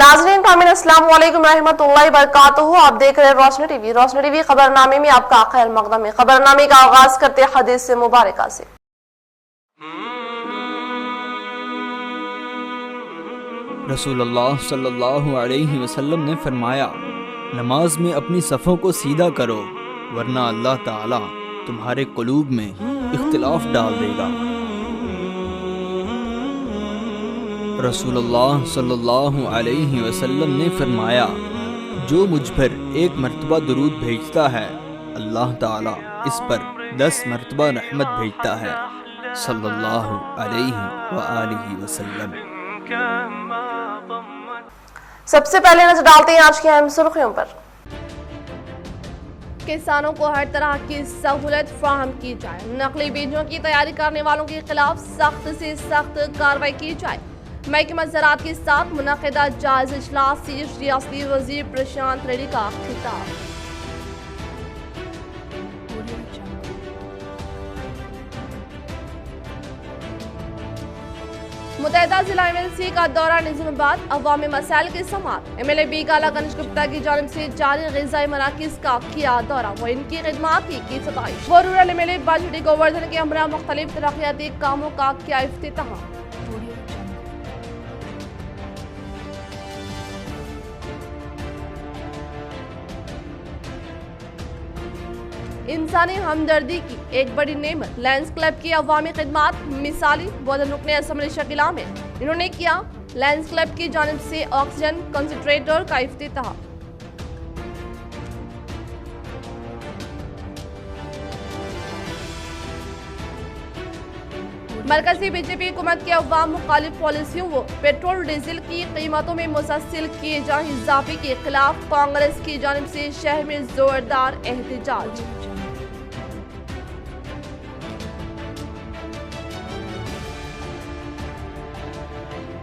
नाज़रीन कामिल अस्सलाम वालेकुम रहमतुल्लाहि बरकातुहू। आप देख रहे हैं रोशनी टीवी। रोशनी टीवी खबरनामे में आपका खैर मकदम है। खबरनामे का आगाज करते हदीस से मुबारका से। रसूलुल्लाह सल्लल्लाहु अलैहि वसल्लम ने फरमाया, नमाज में अपनी सफ़ों को सीधा करो वरना अल्लाह ताला तुम्हारे कुलूब में इख्तिलाफ डाल देगा। रसूलुल्लाह सल्लल्लाहु अलैहि वसल्लम ने फरमाया, जो मुझ पर एक मरतबा दुरूद भेजता है अल्लाह ताला इस पर 10 मरतबा रहमत भेजता है सल्लल्लाहु अलैहि व आलिहि वसल्लम। सबसे पहले नजर डालते हैं आज की अहम सुर्खियों पर। किसानों को हर तरह की सहूलत फराहम की जाए। नकली बीजों की तैयारी करने वालों के खिलाफ सख्त से सख्त कार्रवाई की जाए। महकमा ज़राअत के साथ मुनक़िदा जायज़ा इजलास से रियासती वज़ीर प्रशांत रेड्डी का खिताब। मुतहदा जिला MLC का दौरा निज़ामाबाद, अवामी मसाइल के समात। MLA बी काला गणेश गुप्ता की जानिब से जारी ग़िज़ाई मराकिज़ का किया दौरा व इनकी खिदमात की सताइश। वो रूरल MLA बजटी गोवर्धन के हमरा मुख्तलिफ तरक्याती कामों का किया इफ्तिताह। इंसानी हमदर्दी की एक बड़ी नेमत लायंस क्लब की अवामी खिदमात मिसाली। बोधन रुकने असम्बली शकीला में इन्होंने किया लायंस क्लब की जानिब से ऑक्सीजन कंसंट्रेटर का इफ्तिताह। मरकजी बीजेपी हुकूमत की अवाम मुखालिफ पॉलिसियों व पेट्रोल डीजल की कीमतों में मुसलसल किए जाए इजाफे के खिलाफ कांग्रेस की जानिब से शहर में जोरदार एहतजाज।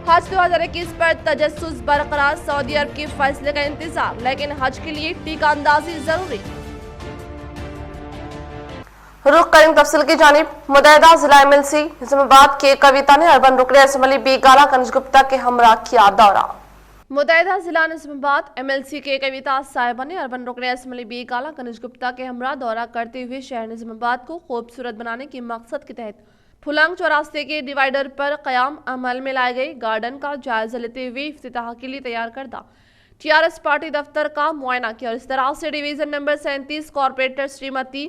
हज 2021 पर तजस्सुस बरकरार। सऊदी अरब के फैसले का इंतजार, लेकिन हज के लिए टीका अंदाजी जरूरी। रुख करें तफसील की जानिब। मुतहदा जिला MLC निज़ामाबाद के कविता ने अर्बन रुकन असम्बली बी काला गणेश गुप्ता के हमरा किया दौरा। मुतहदा जिला निज़ामाबाद MLC के कविता साहिबा ने अर्बन रुकन असम्बली बी काला गणेश गुप्ता के हमरा दौरा करते हुए शहर निज़ामाबाद को खूबसूरत बनाने के मकसद के तहत फुलांग चौरास्ते के डिवाइडर पर क़याम अमल में लाए गए गार्डन का जायजा लेते हुए इफ्तिताह के लिए तैयार करदा TRS पार्टी दफ्तर का मुआयना किया और इस तरह से division number 37 corporator Shrimati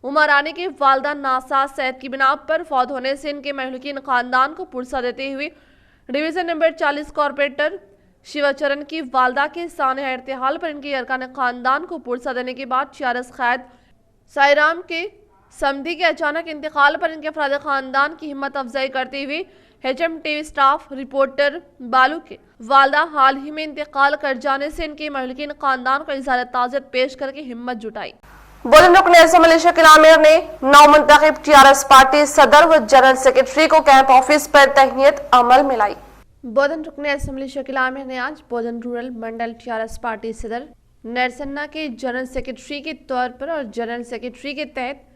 Umar Rani के वालदा नासा सेहत की बिना पर फौत होने से इनके महलूकीन खानदान को पुरसा देते हुए डिवीजन नंबर 40 कॉर्पोरेटर शिवाचरण की वालदा के साने इर्तिहाल पर इनके अरकान खानदान को पुरसा देने के बाद TRS कैद साईराम के समधी के अचानक इंतकाल पर इनके अफराद खानदान की हिम्मत अफजाई करते हुए HMTV स्टाफ रिपोर्टर बालू के वालदा हाल ही में इंतकाल कर जाने से इनके महलूकीन खानदान को इज़हार ताज़ियत पेश करके हिम्मत जुटाई। बोलन रुकन असम्बली शकील आमिर ने नौमुंतखब TRS पार्टी सदर व जनरल सेक्रेटरी को कैंप ऑफिस पर तहनीत अमल में लाई। बोधन रुकन असम्बली शकील आमिर ने आज बोधन रूरल मंडल TRS पार्टी सदर नरसन्ना के जनरल सेक्रेटरी के तौर पर और जनरल सेक्रेटरी के तहत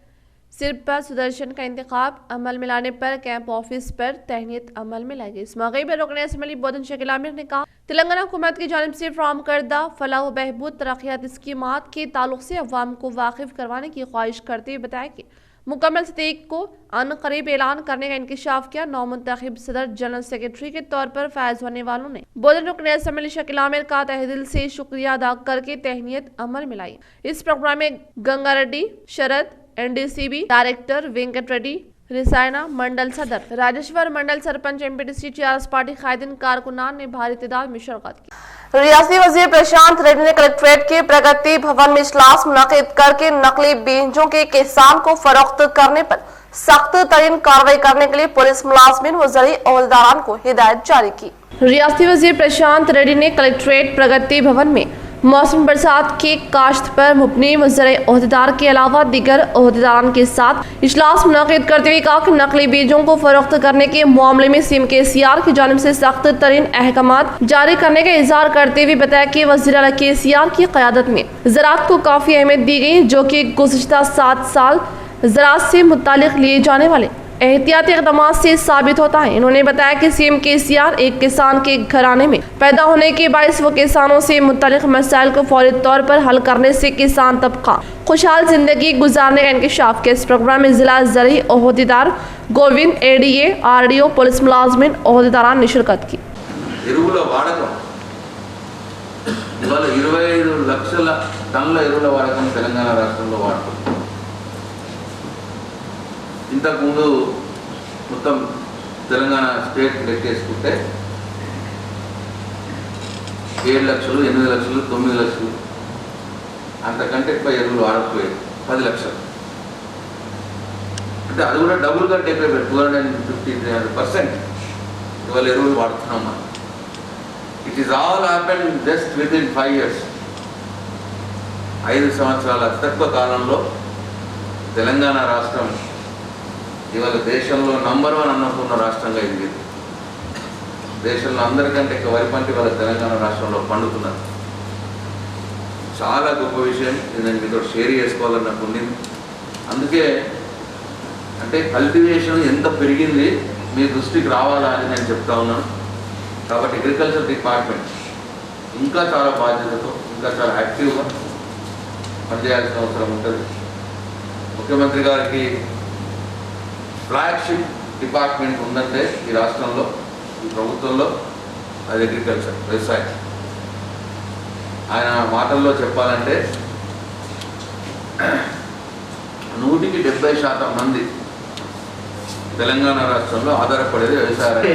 सिरपा सुदर्शन का इंतखाब अमल में लाने पर कैंप ऑफिस पर तहनीत अमल में लाई गई। इस मौके पर रुकन असम्बली बोधन शकील आमिर ने कहा, तेलंगाना हुकूमत की जानिब से फराहम करदा फलाह व बहबूद तरक्याती स्कीमात के ताल्लुक से अवाम को वाकिफ करवाने की ख्वाहिश करते हुए बताया कि मुकम्मल तहकीक को अनकरीब ऐलान करने का इंकशाफ किया। नौमुंतखब सदर जनरल सेक्रेटरी के तौर पर फैज होने वालों ने बोधन रुकन असम्बली शकील आमिर का तहे दिल से शुक्रिया अदा करके तहनीत अमल में लाई। इस प्रोग्राम में गंगा रेड्डी, शरद NDCB डायरेक्टर वेंकट रेड्डी, रिसायना मंडल सदर, राजेश्वर मंडल सरपंच MPTC TRS पार्टी कायदीन कारकुनान ने भारी तादाद में शिरकत की। रियासती वजीर प्रशांत रेड्डी ने कलेक्ट्रेट के प्रगति भवन में इजलास मुनक़िद करके नकली बीजों के किसान को फरोख्त करने पर सख्त तरीन कार्रवाई करने के लिए पुलिस मुलाजमीन व ज़रूरी अहलदारान को हिदायत जारी की। रियासती वजीर प्रशांत रेड्डी ने कलेक्ट्रेट प्रगति भवन में मौसम बरसात के काश्त पर मुबनी वज़ीर ओहदेदार के अलावा दीगर ओहदेदारान के साथ इजलास मुनक़िद करते हुए कहा कि नकली बीजों को फरोख्त करने के मामले में CM-KCR की जानिब से सख्त तरीन अहकामात जारी करने का इज़हार करते हुए बताया कि वज़ीर आला KCR की क़यादत में ज़राअत को काफ़ी अहमियत दी गई, जो कि गुज़िश्ता 7 साल ज़राअत से मुतालिक लिए जाने वाले एहतियाती इक़दाम से साबित होता है। इन्होंने बताया कि सीएम केसीआर एक किसान के घराने में पैदा होने के बायस वो किसानों से मुतालिक मसाइल को फौरी तौर पर हल करने से किसान तबका खुशहाल जिंदगी गुजारने का इंकशाफ किया। इस प्रोग्राम में जिला ज़रई ओहदेदार गोविंद, एडीए, आरडीओ, पुलिस मुलाजमिन, ओहदेदारान ने शिरकत की। ఎరువుల వాడకం ఇవాళ 25 లక్షల టన్నుల ఎరువుల వాడకం తెలంగాణ రాష్ట్రంలో వాడుతుంది. ఇంతకుముందు మొత్తం తెలంగాణ స్టేట్ లెక్కేసుకుంటే 7 లక్షలు, 8 లక్షలు, 9 లక్షలు అంతకంటే ఎక్కువ ఎరువులు వాడకపోయేది 10 లక్షలు. అంటే అది కూడా డబుల్గా టేక్ అయిపోయి 250-300% ఇవాళ ఎరువులు వాడుతున్నాం మనం. It is all happened just within 5 years. 5 సంవత్సరాల తక్కువ కాలంలో తెలంగాణ రాష్ట్రం ఇవాళ దేశంలో నంబర్ 1 అన్నకున్న రాష్ట్రంగా ఎదిగింది. దేశంలో అందరికంటే ఎక్కువ వరి పంట ఇవాళ తెలంగాణ రాష్ట్రంలో పండుతున్నారు. చాలా గొప్ప విషయం. నేను మీతో షేర్ చేసుకోవాలని నాకు ఉండింది. అందుకే అంటే కల్టివేషన్ ఎంత పెరిగింది మీ దృష్టికి రావాలా అని నేను చెప్తా ఉన్నాను. కాబట్టి అగ్రికల్చర్ డిపార్ట్మెంట్ ఇంకా చాలా బాధ్యతతో, ఇంకా చాలా యాక్టివ్గా పనిచేయాల్సిన అవసరం ఉంటుంది. ముఖ్యమంత్రి గారికి ఫ్లాగ్షిప్ డిపార్ట్మెంట్ ఉందంటే ఈ రాష్ట్రంలో, ఈ ప్రభుత్వంలో, అది అగ్రికల్చర్, వ్యవసాయం. ఆయన మాటల్లో చెప్పాలంటే 100% మంది తెలంగాణ రాష్ట్రంలో ఆధారపడేది వ్యవసాయం.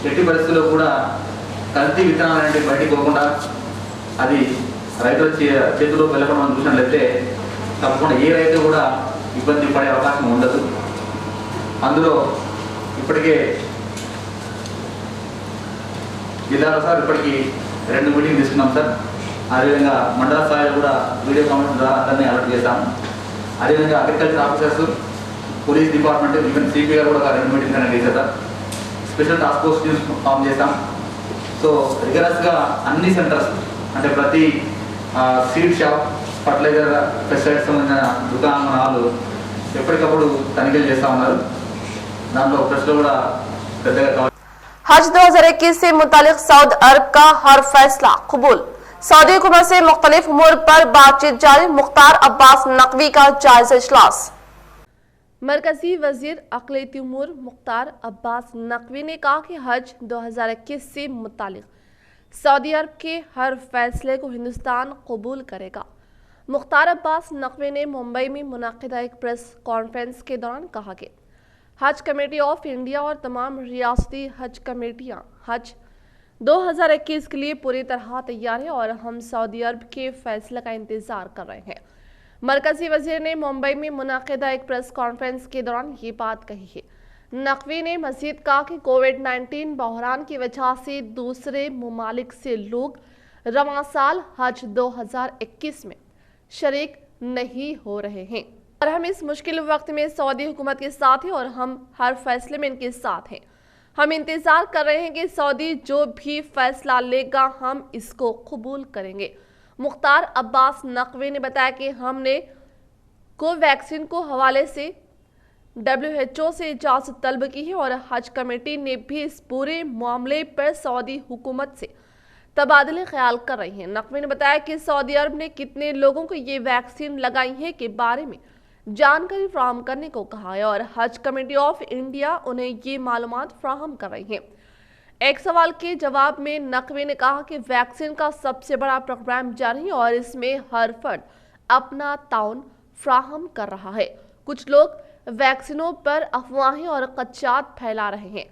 ఎట్టి పరిస్థితుల్లో కూడా కల్తీ విత్తనాలు అనేవి బయటికి పోకుండా అది రైతుల చేతిలో వెళ్ళకుండా మనం చూసినట్లయితే తప్పకుండా ఏ రైతు కూడా ఇబ్బంది పడే అవకాశం ఉండదు. అందులో ఇప్పటికే జిల్లాలో సార్ ఇప్పటికీ 2 మీటింగ్ తీసుకున్నాం సార్. అదేవిధంగా మండల స్థాయిలో కూడా వీడియో కాన్ఫరెన్స్ ద్వారా అందరినీ అలర్ట్ చేస్తాము. అదేవిధంగా agriculture officers, police department, even CP గారు కూడా 2 మీటింగ్స్ అనేది చేశారు sir. Special task force teams form చేస్తాం. సో రిగరస్గా అన్ని సెంటర్స్ అంటే ప్రతి సీడ్ షాప్, ఫర్టిలైజర్, పెస్టిసైడ్స్ సంబంధించిన దుకాణాలు ఎప్పటికప్పుడు తనిఖీలు చేస్తూ ఉన్నారు. దాంట్లో ప్రశ్నలు కూడా పెద్దగా. हज 2021 से मुतालिक सऊदी अरब का हर फैसला कबूल। सऊदी हुकूमत से मुख्तलिफ उमूर पर बातचीत जारी। मुख्तार अब्बास नकवी का जायजा इजलास। मरकजी वजीर अक़लियती उमूर मुख्तार अब्बास नकवी ने कहा कि हज 2021 से मुतालिक सऊदी अरब के हर फैसले को हिंदुस्तान कबूल करेगा। मुख्तार अब्बास नकवी ने मुंबई में मुनाकिदा एक प्रेस कॉन्फ्रेंस के दौरान कहा कि हज कमेटी ऑफ इंडिया और तमाम रियासती हज कमेटियां हज 2021 के लिए पूरी तरह तैयार है और हम सऊदी अरब के फैसले का इंतजार कर रहे हैं। मरकजी वजीर ने मुंबई में मुनाकिदा एक प्रेस कॉन्फ्रेंस के दौरान ये बात कही है। नकवी ने मजीद कहा कि कोविड-19 बहरान की वजह से दूसरे ममालिक से लोग रवां साल हज 2021 में शरीक नहीं हो रहे हैं और हम इस मुश्किल वक्त में सऊदी हुकूमत के साथ हैं और हम हर फैसले में इनके साथ हैं। हम इंतज़ार कर रहे हैं कि सऊदी जो भी फैसला लेगा हम इसको कबूल करेंगे। मुख्तार अब्बास नकवी ने बताया कि हमने कोवैक्सीन को हवाले से WHO से इजाज़त तलब की है और हज कमेटी ने भी इस पूरे मामले पर सऊदी हुकूमत से तबादले ख्याल कर रही है। नकवी ने बताया कि सऊदी अरब ने कितने लोगों को ये वैक्सीन लगाई है के बारे में जानकारी फ्राहम करने को कहा है और हज कमेटी ऑफ इंडिया उन्हें ये मालूमात फ्राहम कर रही है। एक सवाल के जवाब में नकवी ने कहा कि वैक्सीन का सबसे बड़ा प्रोग्राम जारी है और इसमें हर फर्द अपना ताउन फ्राहम कर रहा है। कुछ लोग वैक्सीनों पर अफवाहें और कच्चात फैला रहे हैं।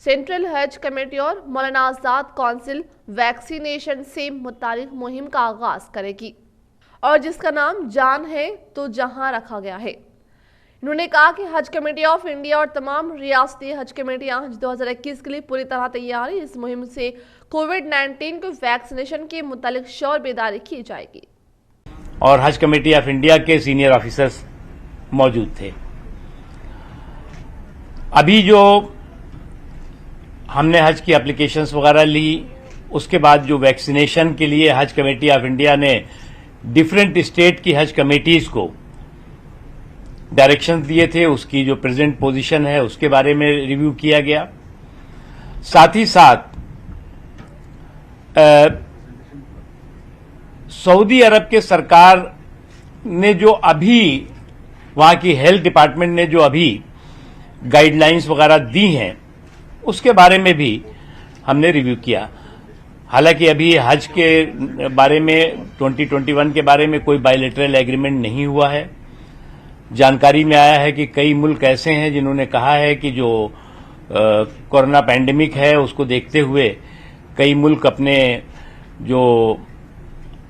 सेंट्रल हज कमेटी और मौलाना आज़ाद काउंसिल वैक्सीनेशन से मुतालिक मुहिम का आगाज करेगी और जिसका नाम जान है तो जहां रखा गया है। उन्होंने कहा कि हज कमेटी ऑफ इंडिया और तमाम रियासती हज कमेटियां हज 2021 के लिए पूरी तरह तैयार है। इस मुहिम से कोविड-19 को वैक्सीनेशन के मुतालिक शोर बेदारी की जाएगी। और हज कमेटी ऑफ इंडिया के सीनियर ऑफिसर्स मौजूद थे। अभी जो हमने हज की एप्लीकेशंस वगैरह ली, उसके बाद जो वैक्सीनेशन के लिए हज कमेटी ऑफ इंडिया ने डिफरेंट स्टेट की हज कमेटीज को डायरेक्शंस दिए थे, उसकी जो प्रेजेंट पोजीशन है उसके बारे में रिव्यू किया गया। साथ ही साथ सऊदी अरब के सरकार ने जो अभी वहां की हेल्थ डिपार्टमेंट ने जो अभी गाइडलाइंस वगैरह दी हैं उसके बारे में भी हमने रिव्यू किया। हालांकि अभी हज के बारे में 2021 के बारे में कोई बायलैटरल एग्रीमेंट नहीं हुआ है। जानकारी में आया है कि कई मुल्क ऐसे हैं जिन्होंने कहा है कि जो कोरोना पैंडेमिक है उसको देखते हुए कई मुल्क अपने जो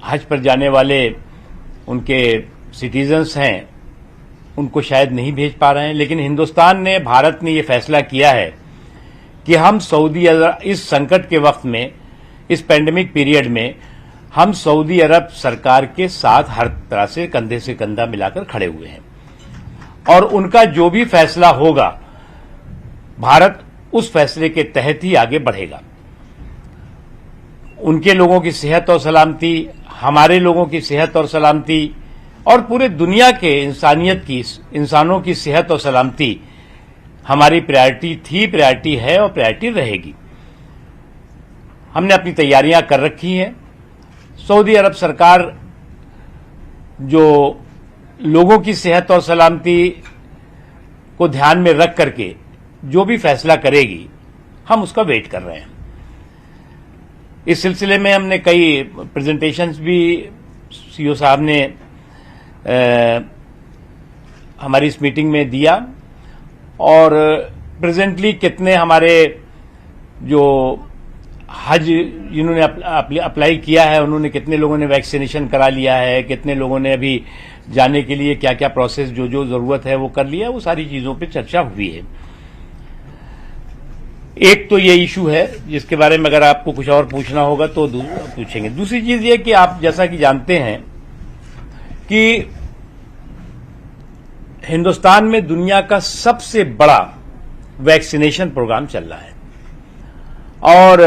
हज पर जाने वाले उनके सिटीजन्स हैं उनको शायद नहीं भेज पा रहे हैं। लेकिन हिंदुस्तान ने, भारत ने ये फैसला किया है कि हम सऊदी अरब इस संकट के वक्त में, इस पैंडेमिक पीरियड में हम सऊदी अरब सरकार के साथ हर तरह से कंधे से कंधा मिलाकर खड़े हुए हैं और उनका जो भी फैसला होगा भारत उस फैसले के तहत ही आगे बढ़ेगा। उनके लोगों की सेहत और सलामती, हमारे लोगों की सेहत और सलामती और पूरे दुनिया के इंसानों की सेहत और सलामती हमारी प्रायोरिटी थी, प्रायोरिटी है और प्रायोरिटी रहेगी। हमने अपनी तैयारियां कर रखी हैं। सऊदी अरब सरकार जो लोगों की सेहत और सलामती को ध्यान में रख करके जो भी फैसला करेगी हम उसका वेट कर रहे हैं। इस सिलसिले में हमने कई प्रेजेंटेशंस भी सीईओ साहब ने हमारी इस मीटिंग में दिया और प्रेजेंटली कितने हमारे जो हज जिन्होंने अप्लाई किया है उन्होंने कितने लोगों ने वैक्सीनेशन करा लिया है, कितने लोगों ने अभी जाने के लिए क्या क्या प्रोसेस जो जो जरूरत है वो कर लिया, वो सारी चीजों पे चर्चा हुई है। एक तो ये इशू है जिसके बारे में अगर आपको कुछ और पूछना होगा तो पूछेंगे। दूसरी चीज ये कि आप जैसा कि जानते हैं कि हिंदुस्तान में दुनिया का सबसे बड़ा वैक्सीनेशन प्रोग्राम चल रहा है और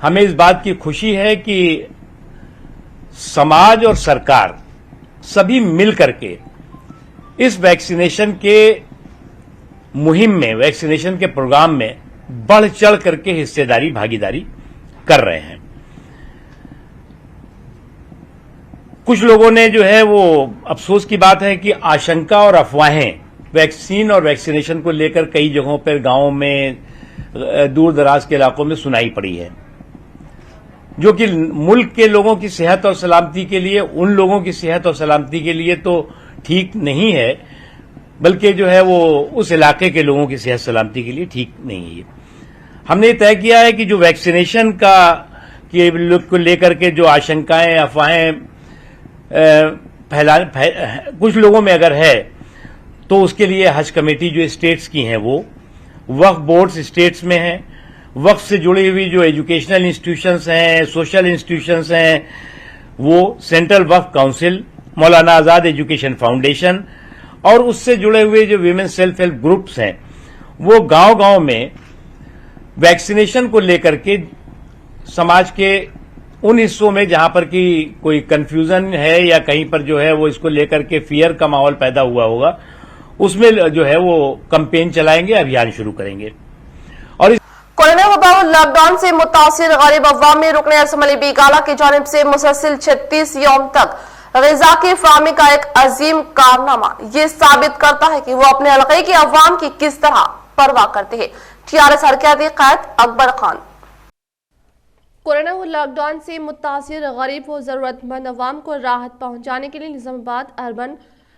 हमें इस बात की खुशी है कि समाज और सरकार सभी मिल करके इस वैक्सीनेशन के मुहिम में, वैक्सीनेशन के प्रोग्राम में बढ़ चढ़ करके हिस्सेदारी, भागीदारी कर रहे हैं। कुछ लोगों ने जो है वो अफसोस की बात है कि आशंका और अफवाहें वैक्सीन और वैक्सीनेशन को लेकर कई जगहों पर गांवों में, दूर दराज के इलाकों में सुनाई पड़ी है, जो कि मुल्क के लोगों की सेहत और सलामती के लिए, उन लोगों की सेहत और सलामती के लिए तो ठीक नहीं है, बल्कि जो है वो उस इलाके के लोगों की सेहत सलामती के लिए ठीक नहीं है। हमने तय किया है कि जो वैक्सीनेशन को लेकर के जो आशंकाएं, अफवाहें कुछ लोगों में अगर है तो उसके लिए हज कमेटी जो स्टेट्स की हैं वो वक्फ बोर्ड्स स्टेट्स में हैं, वक्फ से जुड़ी हुई जो एजुकेशनल इंस्टीट्यूशंस हैं, सोशल इंस्टीट्यूशंस हैं, वो सेंट्रल वक्फ council, Maulana Azad education foundation और उससे जुड़े हुए जो वीमेन सेल्फ हेल्प ग्रुप्स हैं वो गांव-गांव में वैक्सीनेशन को लेकर के समाज के उन हिस्सों में जहां पर कि कोई कंफ्यूजन है या कहीं पर जो है वो इसको लेकर के फियर का माहौल पैदा हुआ होगा, उसमें जो है वो कैंपेन चलाएंगे, अभियान शुरू करेंगे। और कोरोना वबा और लॉकडाउन से मुतासिर गरीब अवाम में रुकने असम्बली बीगाला की जानिब से मुसलसिल 36 यौम तक ग़िज़ा की फ़राहमी का एक अजीम कारनामा ये साबित करता है कि वो अपने हल्के की अवाम की किस तरह परवाह करते हैं। TRS हरकती क़ैद अकबर खान। कोरोना और लॉकडाउन से मुतासिर गरीब और जरूरतमंद अवाम को राहत पहुंचाने के लिए निजामाबाद अर्बन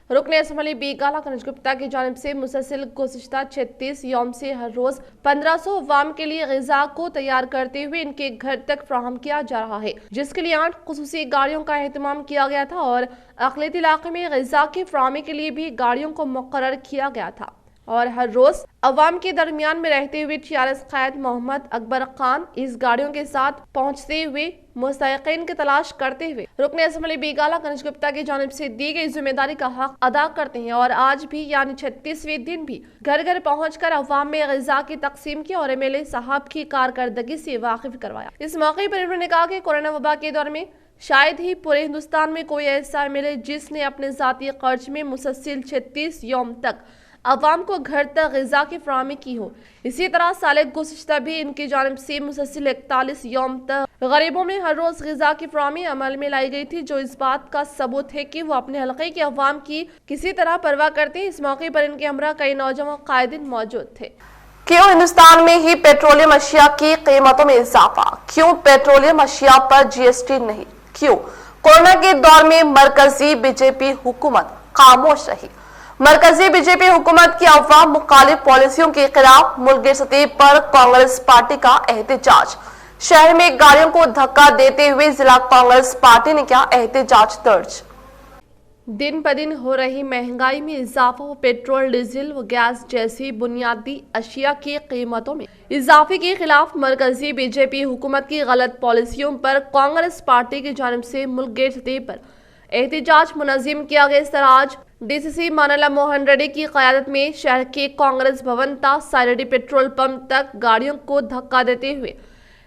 रुकने असम्बली बीगाला कनिज गुप्ता की जानिब से मुसलसिल गुज़िश्ता 36 यौम से हर रोज 1500 अवाम के लिए ग़िज़ा को तैयार करते हुए इनके घर तक फ्राहम किया जा रहा है, जिसके लिए 8 खुसूसी गाड़ियों का एहतमाम किया गया था और अक़लियती इलाके में ग़िज़ा की फ्राहमी के लिए भी गाड़ियों को मुक़र्रर किया गया था और हर रोज अवाम के दरमियान में रहते हुए TRS क़ैद मोहम्मद अकबर खान इस गाड़ियों के साथ पहुंचते हुए मुस्तहिक़ीन की तलाश करते हुए रुकने असम्बली बीगाला कनिज गुप्ता की जानिब से दी गई जिम्मेदारी का हक अदा करते हैं और आज भी यानी 36वें दिन भी घर घर पहुंचकर अवाम में ग़िज़ा की तकसीम की और MLA साहब की कारकर्दगी से वाकिफ करवाया। इस मौके पर उन्होंने कहा कि कोरोना वबा के दौर में शायद ही पूरे हिंदुस्तान में कोई ऐसा मिले जिसने अपने जाती खर्च में मुसलसल 36 यौम तक अवाम को घर तक ग़िज़ा की फराहमी की हो। इसी तरह साल गुज़श्ता भी इनकी जानिब से मुसलसल 41 यौम तक गरीबों में हर रोज़ ग़िज़ा की फराहमी अमल में लाई गई थी, जो इस बात का सबूत है कि वो अपने हल्के के अवाम की किसी तरह परवाह करते हैं। इस मौके पर इनके हमरा कई नौजवान कायदीन मौजूद थे। क्यों हिंदुस्तान में ही पेट्रोलियम अशिया की कीमतों में इजाफा? क्यों पेट्रोलियम अशिया पर GST नहीं? क्यों कोरोना के दौर में मरकजी बीजेपी हुकूमत खामोश रही? मरकजी बीजेपी हुकूमत की अवाम मुखालिफ पॉलिसियों के खिलाफ मुल्क सतह पर कांग्रेस पार्टी का एहतजाज। शहर में गाड़ियों को धक्का देते हुए जिला कांग्रेस पार्टी ने किया एहतजाज दर्ज। दिन ब दिन हो रही महंगाई में इजाफा व पेट्रोल, डीजल व गैस जैसी बुनियादी अशिया की कीमतों में इजाफे के खिलाफ मरकजी बीजेपी हुकूमत की गलत पॉलिसियों पर कांग्रेस पार्टी की जानिब से मुल्क सतह पर एहतजाज मुनज़्ज़म किया गया। इस तरह आज DCC मानला मोहन रेड्डी की क़यादत में शहर के कांग्रेस भवन ता सायरेड्डी पेट्रोल पंप तक गाड़ियों को धक्का देते हुए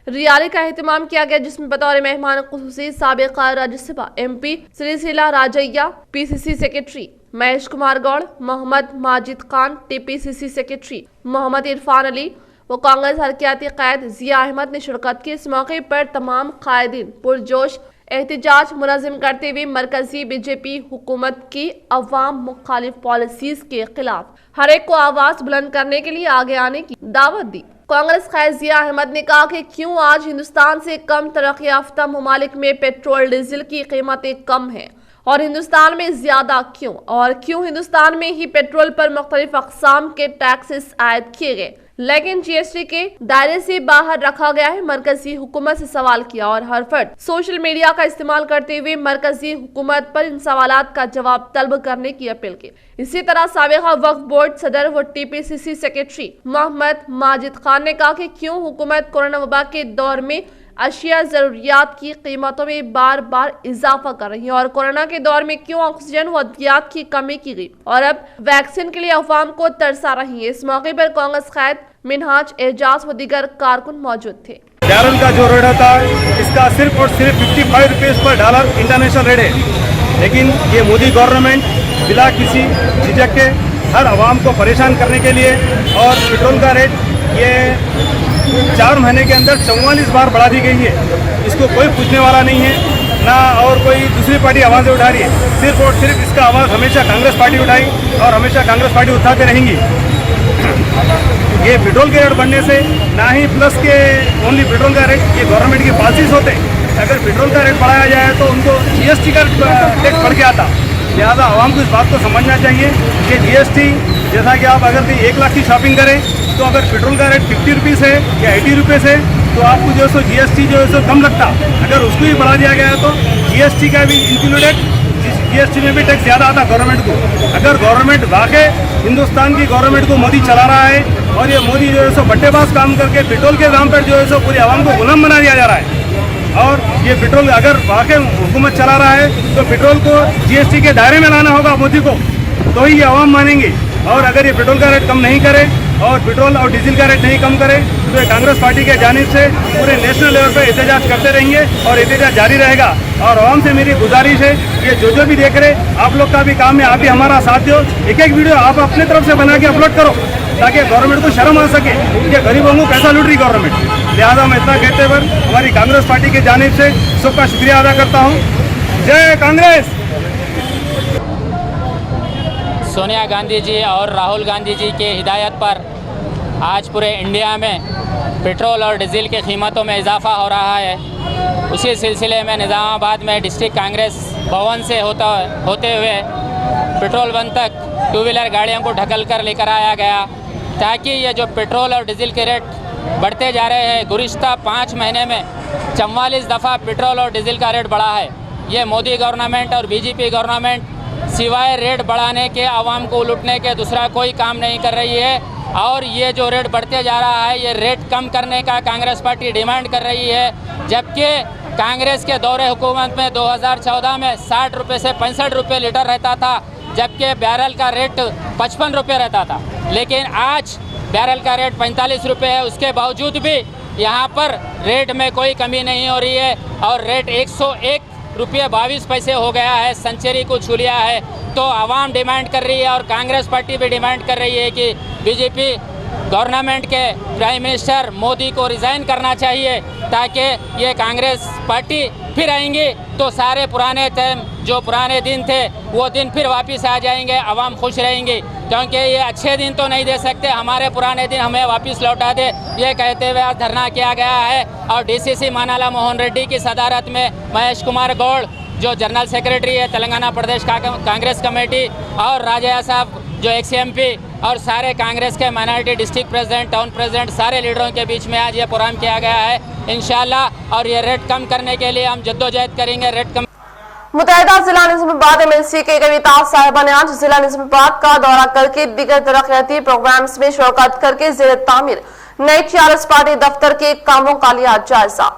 रैली का एहतमाम किया गया, जिसमें बतौर मेहमान खुसूसी साबिक़ा Rajya Sabha MP Shri Sheela Rajaiah, PCC secretary Mahesh Kumar Goud, Mohammed Majid Khan, TPCC secretary Mohammed Irfan Ali व कांग्रेस हरकियाती क़ायद ज़िया अहमद ने शिरकत की। इस मौके पर तमाम कायदीन पुरजोश एहतजाज मुनज़्ज़म करते हुए मरकजी बीजेपी हुकूमत की अवाम मुखालिफ पॉलिसीज के खिलाफ हर एक को आवाज बुलंद करने के लिए आगे आने की दावत दी। कांग्रेस क़ायद ज़िया अहमद ने कहा कि क्यों आज हिंदुस्तान से कम तरक्की याफ्ता ममालिक में पेट्रोल डीजल की कीमतें कम हैं और हिंदुस्तान में ज्यादा क्यों, और क्यों हिंदुस्तान में ही पेट्रोल पर मुख्तलिफ अक़साम के टैक्सेस आयद किए गए लेकिन GST के दायरे से बाहर रखा गया है। मरकजी हुकूमत से सवाल किया और हर फर्द सोशल मीडिया का इस्तेमाल करते हुए मरकजी हुकूमत पर इन सवालात का जवाब तलब करने की अपील की। इसी तरह साबिक़ा वक्फ बोर्ड सदर व TPCC सेक्रेटरी मोहम्मद माजिद खान ने कहा कि क्यों हुकूमत कोरोना वबा के दौर में अशिया जरूरियात की कीमतों में बार बार इजाफा कर रही है और कोरोना के दौर में क्यों ऑक्सीजन व अद्वियात की कमी की गई और अब वैक्सीन के लिए अवाम को तरसा रही है। इस मौके पर कांग्रेस क़ायद मिनहाज एजाज व दीगर कारकुन मौजूद थे। बैरल का जो रेट था इसका सिर्फ और सिर्फ 55 रुपीज़ पर डॉलर इंटरनेशनल रेट है, लेकिन ये मोदी गवर्नमेंट बिला किसी झिझक के हर आवाम को परेशान करने के लिए और पेट्रोल का रेट ये 4 महीने के अंदर 44 बार बढ़ा दी गई है। इसको कोई पूछने वाला नहीं है ना, और कोई दूसरी पार्टी आवाज़ें उठा रही है। सिर्फ और सिर्फ इसका आवाज़ हमेशा कांग्रेस पार्टी उठाई और हमेशा कांग्रेस पार्टी उठाते रहेंगी। ये पेट्रोल के रेट बढ़ने से ना ही प्लस के ओनली पेट्रोल का रेट, ये गवर्नमेंट की पॉलिसीज होते हैं। अगर पेट्रोल का रेट बढ़ाया जाए तो उनको GST का टैक्स बढ़ के आता। लिहाजा आवाम को इस बात को समझना चाहिए कि GST जैसा कि आप अगर 1 लाख की शॉपिंग करें तो अगर पेट्रोल का रेट 50 रुपीज़ है या 80 रुपीज़ है तो आपको जो है सो GST जो है सो कम लगता। अगर उसको भी बढ़ा दिया गया तो GST का भी इंक्लूडेड GST में भी टैक्स ज़्यादा आता गवर्नमेंट को। अगर गवर्नमेंट वाकई हिंदुस्तान की गवर्नमेंट को मोदी चला रहा है और ये मोदी जो है सो बट्टेबाज काम करके पेट्रोल के दाम पर जो है सो पूरी आवाम को गुलाम बना दिया जा रहा है, और ये पेट्रोल अगर वाकई हुकूमत चला रहा है तो पेट्रोल को GST के दायरे में लाना होगा मोदी को, तो ही ये आवाम मानेंगे। और अगर ये पेट्रोल का रेट कम नहीं करे और पेट्रोल और डीजल का रेट नहीं कम करे तो ये कांग्रेस पार्टी के जानिब से पूरे नेशनल लेवल पर एहतजाज करते रहेंगे और एहतजाज जारी रहेगा। और आवाम से मेरी गुजारिश है, ये जो भी देख रहे आप लोग का भी काम है, आप भी हमारा साथ दो। एक वीडियो आप अपने तरफ से बना के अपलोड करो ताकि गवर्नमेंट को शर्म आ सके कि गरीबों को पैसा लूट रही गवर्नमेंट। लिहाजा मैं इतना कहते हुए हमारी कांग्रेस पार्टी की जानिब से सबका शुक्रिया अदा करता हूँ। जय कांग्रेस। सोनिया गांधी जी और राहुल गांधी जी के हिदायत पर आज पूरे इंडिया में पेट्रोल और डीजल की कीमतों में इजाफा हो रहा है। उसी सिलसिले में निज़ामाबाद में डिस्ट्रिक्ट कांग्रेस भवन से होते हुए पेट्रोल पंप तक 2 व्हीलर गाड़ियों को ढकल कर लेकर आया गया ताकि ये जो पेट्रोल और डीजल के रेट बढ़ते जा रहे हैं, गुज़िश्ता 5 महीने में 44 दफ़ा पेट्रोल और डीजल का रेट बढ़ा है। ये मोदी गवर्नमेंट और BJP गवर्नमेंट सिवाय रेट बढ़ाने के, आवाम को लूटने के दूसरा कोई काम नहीं कर रही है। और ये जो रेट बढ़ते जा रहा है, ये रेट कम करने का कांग्रेस पार्टी डिमांड कर रही है। जबकि कांग्रेस के दौरे हुकूमत में 2014 में 60 रुपये से 65 रुपये लीटर रहता था, जबकि बैरल का रेट 55 रुपये रहता था। लेकिन आज बैरल का रेट 45 रुपये है। उसके बावजूद भी यहाँ पर रेट में कोई कमी नहीं हो रही है और रेट 101 रुपये 22 पैसे हो गया है, सेंचुरी को छू लिया है। तो आवाम डिमांड कर रही है और कांग्रेस पार्टी भी डिमांड कर रही है कि बीजेपी गवर्नमेंट के प्राइम मिनिस्टर मोदी को रिज़ाइन करना चाहिए, ताकि ये कांग्रेस पार्टी फिर आएंगी तो सारे पुराने जो पुराने दिन थे वो दिन फिर वापस आ जाएंगे, आवाम खुश रहेंगे। क्योंकि ये अच्छे दिन तो नहीं दे सकते, हमारे पुराने दिन हमें वापस लौटा दे, ये कहते हुए आज धरना किया गया है। और डीसीसी मानाला मोहन रेड्डी की सदारत में महेश कुमार गौड़ जो जनरल सेक्रेटरी है तेलंगाना प्रदेश कांग्रेस कमेटी, और राजया साहब जो XMP और सारे कांग्रेस के minority district president, town president, सारे लीडरों के बीच में आज ये प्रोग्राम किया गया है इंशाल्लाह। और ये रेट कम करने के लिए हम जद्दोजहद करेंगे। रेट कम मुतहदा जिला निजामाबाद MLC के कविता साहिबा ने आज जिला निजामाबाद का दौरा करके दीगर तरक्याती प्रोग्राम्स में शिरकत करके ज़ेर तामीर नई TRS पार्टी दफ्तर के कामों का लिया जायजा।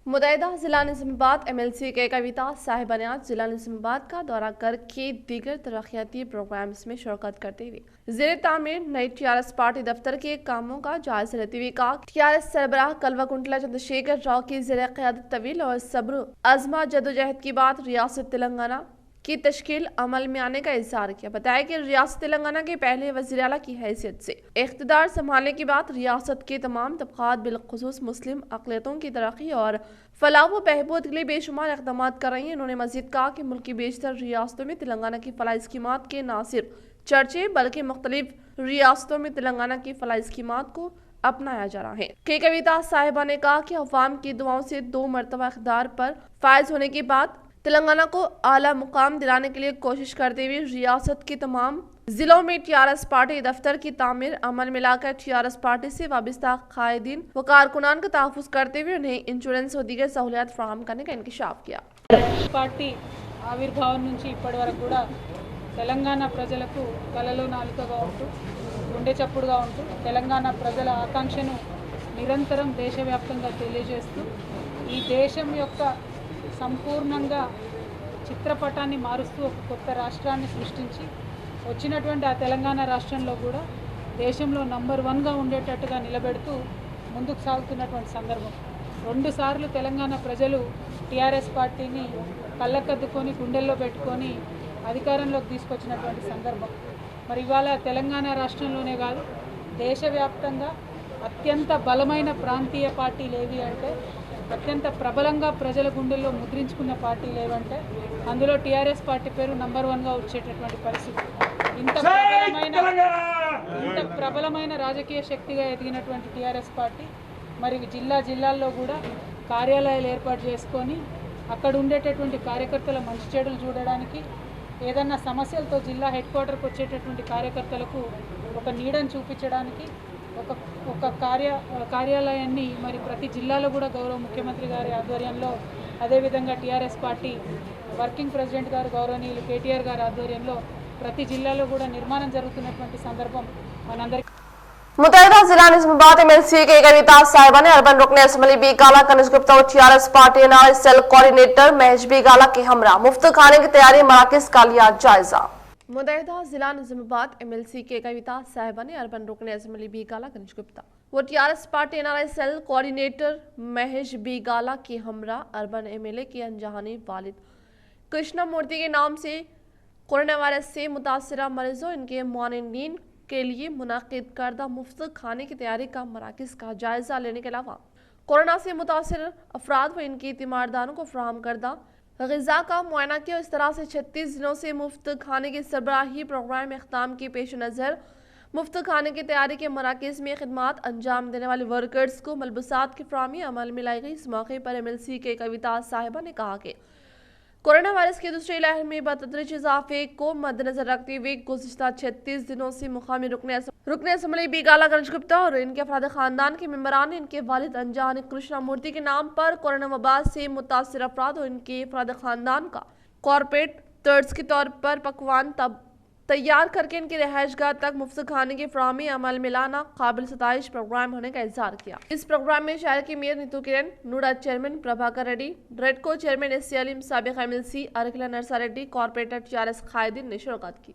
मुतहदा जिला निजामाबाद MLC के कविता साहिबा ने आज जिला निजामाबाद का दौरा करके दीगर तरक्याती प्रोग्राम्स में शिरकत करते हुए ज़ेर तामीर नई TRS पार्टी दफ्तर के कामों का जायजा लेते हुए कहा TRS सरबराह कल्वाकुंटला चंद्रशेखर राव की ज़ेर क़यादत तवील और सब्र अज़मा जदोजहद की बात रियासत तेलंगाना की तश्कील अमल में आने का इज़हार किया। बताया कि रियासत तेलंगाना के पहले वज़ीर आला की हैसियत से इख्तिदार संभालने के बाद रियासत के तमाम तबक़ात बिलख़ुसूस मुस्लिम अक़लियतों की तरक्की और फलाह व बहबूद के लिए बेशुमार इक़दाम कर रही हैं। उन्होंने मज़ीद कहा कि मुल्क की बेशतर रियासतों में तेलंगाना की फलाह स्कीमात के न सिर्फ चर्चे बल्कि मुख्तलिफ रियासतों में तेलंगाना की फलाह स्कीमात को अपनाया जा रहा है। के कविता साहिबा ने कहा कि अवाम की दुआओं से 2 मरतबा इक़्तिदार पर फायज होने के बाद तेलंगाना को आला मुकाम दिलाने के लिए कोशिश करते हुए रियासत के तमाम जिलों में TRS पार्टी दफ्तर की तामीर अमल में लाकर TRS पार्टी से वाबस्ता कायदीन व कारकुनान का तहफ़्फ़ुज़ करते हुए उन्हें इंश्योरेंस और दीगर सहूलियात फराहम करने का इंकशाफ किया। పార్టీ ఆవిర్భావం నుంచి ఇప్పటి వరకు కూడా తెలంగాణ ప్రజలకు కలలో నాలుకగా ఉంటూ గుండె చప్పుడుగా ఉంటూ తెలంగాణ ప్రజల ఆకాంక్షను నిరంతరం దేశవ్యాప్తంగా తెలియజేస్తూ ఈ దేశం యొక్క సంపూర్ణంగా చిత్రపటాన్ని మారుస్తూ ఒక కొత్త రాష్ట్రాన్ని సృష్టించి వచ్చినటువంటి ఆ తెలంగాణ రాష్ట్రంలో కూడా దేశంలో నంబర్ 1గా ఉండేటట్టుగా నిలబెడుతూ ముందుకు సాగుతున్నటువంటి సందర్భం. 2 సార్లు తెలంగాణ ప్రజలు TRS పార్టీని కళ్ళకద్దుకొని గుండెల్లో పెట్టుకొని అధికారంలోకి తీసుకొచ్చినటువంటి సందర్భం. మరి ఇవాళ తెలంగాణ రాష్ట్రంలోనే కాదు దేశవ్యాప్తంగా అత్యంత బలమైన ప్రాంతీయ పార్టీలు ఏవి అంటే, అత్యంత ప్రబలంగా ప్రజల గుండెల్లో ముద్రించుకున్న పార్టీలు ఏవంటే అందులో TRS పార్టీ పేరు నంబర్ 1గా వచ్చేటటువంటి పరిస్థితి. ఇంత ప్రబలమైన రాజకీయ శక్తిగా ఎదిగినటువంటి TRS పార్టీ మరి జిల్లాల్లో కూడా కార్యాలయాలు ఏర్పాటు చేసుకొని అక్కడ ఉండేటటువంటి కార్యకర్తల మంచి చెడులు చూడడానికి, ఏదన్నా సమస్యలతో జిల్లా హెడ్-క్వార్టర్కి వచ్చేటటువంటి కార్యకర్తలకు ఒక నీడను చూపించడానికి ఒక కార్యాలయాన్ని మరి ప్రతి జిల్లాలో కూడా గౌరవ ముఖ్యమంత్రి గారి ఆధ్వర్యంలో, అదేవిధంగా TRS పార్టీ వర్కింగ్ ప్రెసిడెంట్ గారు గౌరవనీయులు KTR గారి ఆధ్వర్యంలో ప్రతి జిల్లాలో కూడా నిర్మాణం జరుగుతున్నటువంటి సందర్భం మనందరికీ. मुतहदा जिला निजामाबाद MLC के कविता साहिबा ने अर्बन रुकन असम्बली बी गाला कनिज गुप्ता और TRS पार्टी नारे सेल कोऑर्डिनेटर महेश बी गाला के हमरा मुफ्त खाने की तैयारी मराकज का लिया जायजा। मुतहदा जिला निजामाबाद MLC के कविता साहिबा ने अर्बन रुकन असम्बली बी गाला कनिज गुप्ता वो TRS पार्टी नारे सेल कोऑर्डिनेटर महेश बी गाला के हमरा अर्बन MLA के अनजाने वालिद कृष्णा मूर्ति के नाम से कोरोना वायरस से मुतासरा मरीजों इनके मुआनिन के लिए मुनाकिद करदा मुफ्त खाने की तैयारी का मराकज का जायजा लेने के अलावा कोरोना से मुतासर अफराद व इनके तीमारदारों को फराहम करदा ग़िज़ा का मुआयना किया। इस तरह से 36 दिनों से मुफ्त खाने की सरबराही प्रोग्राम इख्ताम के पेश नज़र मुफ्त खाने की तैयारी के मराकज में खिदमात अंजाम देने वाले वर्कर्स को मलबूसात की फराहमी अमल में लाई गई। इस मौके पर MLC के कविता साहिबा ने कहा कि कोरोना वायरस की दूसरी लहर में बतदरीज इजाफे को मद्देनजर रखते हुए गुज़िश्ता 36 दिनों से मुकामी रुकन असम्बली बी गाला गंज गुप्ता और इनके अफराद खानदान के मेम्बरान ने इनके वालिद अनजान कृष्णा मूर्ति के नाम पर कोरोना वबा से मुतासर अफराद और इनके अफराद खानदान का कॉर्पोरेट तर्ज के तौर पर पकवान तैयार करके इनके रहायशगाह तक मुफ्त खाने की फराहमी अमल में लाना काबिल सताइश प्रोग्राम होने का इज़हार किया। इस प्रोग्राम में शहर की mayor Neetu Kiran, NUDA chairman Prabhakar Reddy, REDCO chairman SC Aleem, साबिक MLC अरखिला Narsa Reddy, corporator TRS कायदीन ने शिरकत की।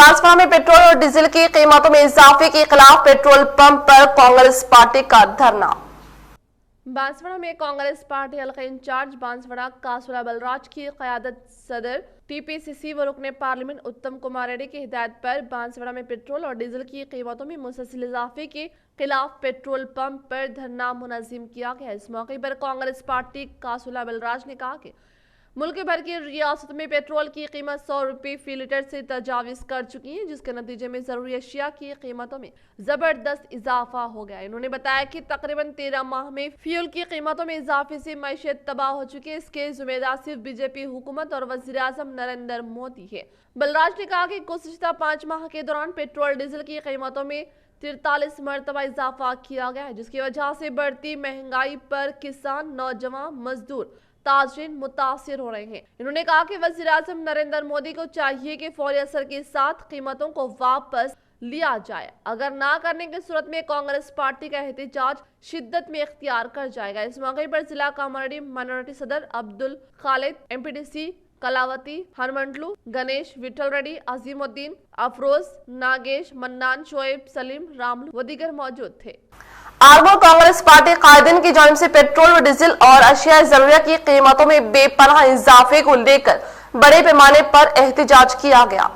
बांसवाड़ा में पेट्रोल और डीजल की कीमतों में इजाफे के खिलाफ पेट्रोल पंप पर कांग्रेस पार्टी का धरना। बांसवाड़ा में कांग्रेस पार्टी हल्का इंचार्ज बांसवाड़ा कासुला बलराज की क़यादत सदर टीपीसीसी व रुकने पार्लियामेंट उत्तम कुमार रेड्डी की हिदायत पर बांसवाड़ा में पेट्रोल और डीजल की कीमतों में मुसलसल इजाफे के खिलाफ पेट्रोल पंप पर धरना मुनज़्ज़म किया गया। इस मौके पर कांग्रेस पार्टी कासुला बलराज ने कहा कि मुल्क भर की रियासत में पेट्रोल की कीमत 100 रुपये फी लीटर से तजाविज कर चुकी है, जिसके नतीजे में जरूरी अशिया की कीमतों में जबरदस्त इजाफा हो गया। इन्होंने बताया कि तकरीबन 13 माह में फ्यूल की कीमतों में इजाफे से मैशत तबाह हो चुकी है। इसके जिम्मेदार सिर्फ बीजेपी हुकूमत और वज़ीर आज़म नरेंद्र मोदी है। बलराज ने कहा कि गुज़िश्ता 5 माह के दौरान पेट्रोल डीजल की कीमतों में 43 मरतबा इजाफा किया गया है, जिसकी वजह से बढ़ती महंगाई पर किसान, नौजवान, मजदूर, ताजरीन मुतासिर हो रहे हैं। इन्होंने कहा कि वज़ीर आज़म नरेंद्र मोदी को चाहिए कि फौरी असर के साथ कीमतों को वापस लिया जाए, अगर ना करने की सूरत में कांग्रेस पार्टी का एहतजाज शिद्दत में इख्तियार कर जाएगा। इस मौके पर जिला कामारेड्डी माइनॉरिटी सदर अब्दुल खालिद, एमपीडीसी कलावती, हरमंडलू, गणेश, विठल रेड्डी, अजीमुद्दीन, अफरोज, नागेश, मन्नान, शोएब, सलीम, रामलू व दीगर मौजूद थे। आर्मूर कांग्रेस पार्टी कायदीन की जानिब से पेट्रोल व डीजल और अशिया ज़रूरिया की कीमतों में बेपनाह इजाफे को लेकर बड़े पैमाने पर एहतजाज किया गया।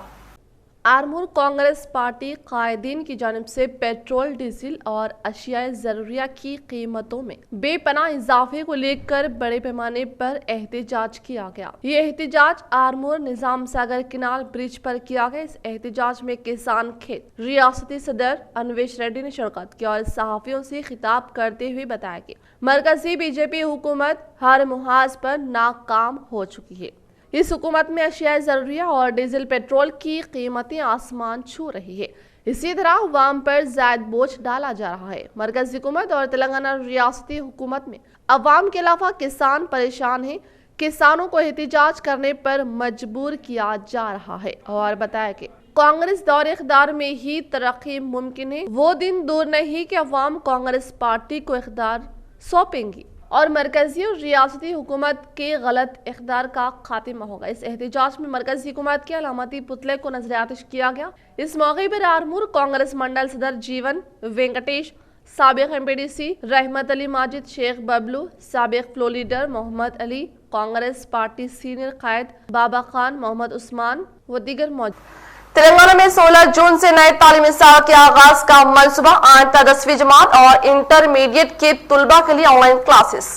आर्मूर कांग्रेस पार्टी कायदीन की जानिब से पेट्रोल, डीजल और अशिया ज़रूरिया की कीमतों में बेपनाह इजाफे को लेकर बड़े पैमाने पर एहतजाज किया गया। ये एहतजाज आर्मूर निजाम सागर किनाल ब्रिज पर किया गया। इस एहतजाज में किसान खेत रियासती सदर अनवेश रेड्डी ने शिरकत की और सहाफियों से खिताब करते हुए बताया कि मरकजी बीजेपी हुकूमत हर मुहाज पर नाकाम हो चुकी है। इस हुकूमत में अशिया ज़रूरिया और डीजल पेट्रोल की कीमतें आसमान छू रही है। इसी तरह अवाम पर ज़ायद बोझ डाला जा रहा है। मरकज़ी हुकूमत और तेलंगाना रियासती हुकूमत में अवाम के अलावा किसान परेशान हैं। किसानों को एहतजाज करने पर मजबूर किया जा रहा है और बताया कि कांग्रेस दौर इख्तियार में ही तरक्की मुमकिन है। वो दिन दूर नहीं कि अवाम कांग्रेस पार्टी को इख्तियार सौंपेंगी और मरकजी और रियासती हुकूमत के गलत इख्तियार का खात्मा होगा। इस एहतजाज में मरकजी हुकूमत के अलामती पुतले को नजर आतिश किया गया। इस मौके पर आर्मूर कांग्रेस मंडल सदर जीवन वेंकटेश, साबिक एमपीडीसी रहमत अली माजिद, शेख बबलू, साबिक floor leader Mohammed Ali, Congress party senior कायद बाबा खान, मोहम्मद उस्मान व दीगर मौजूद। तेलंगाना में 16 जून से नए तालीमी साल के आगाज का मंसूबा, आइंदा 10वीं जमात और इंटरमीडिएट के तुलबा के लिए ऑनलाइन क्लासेस।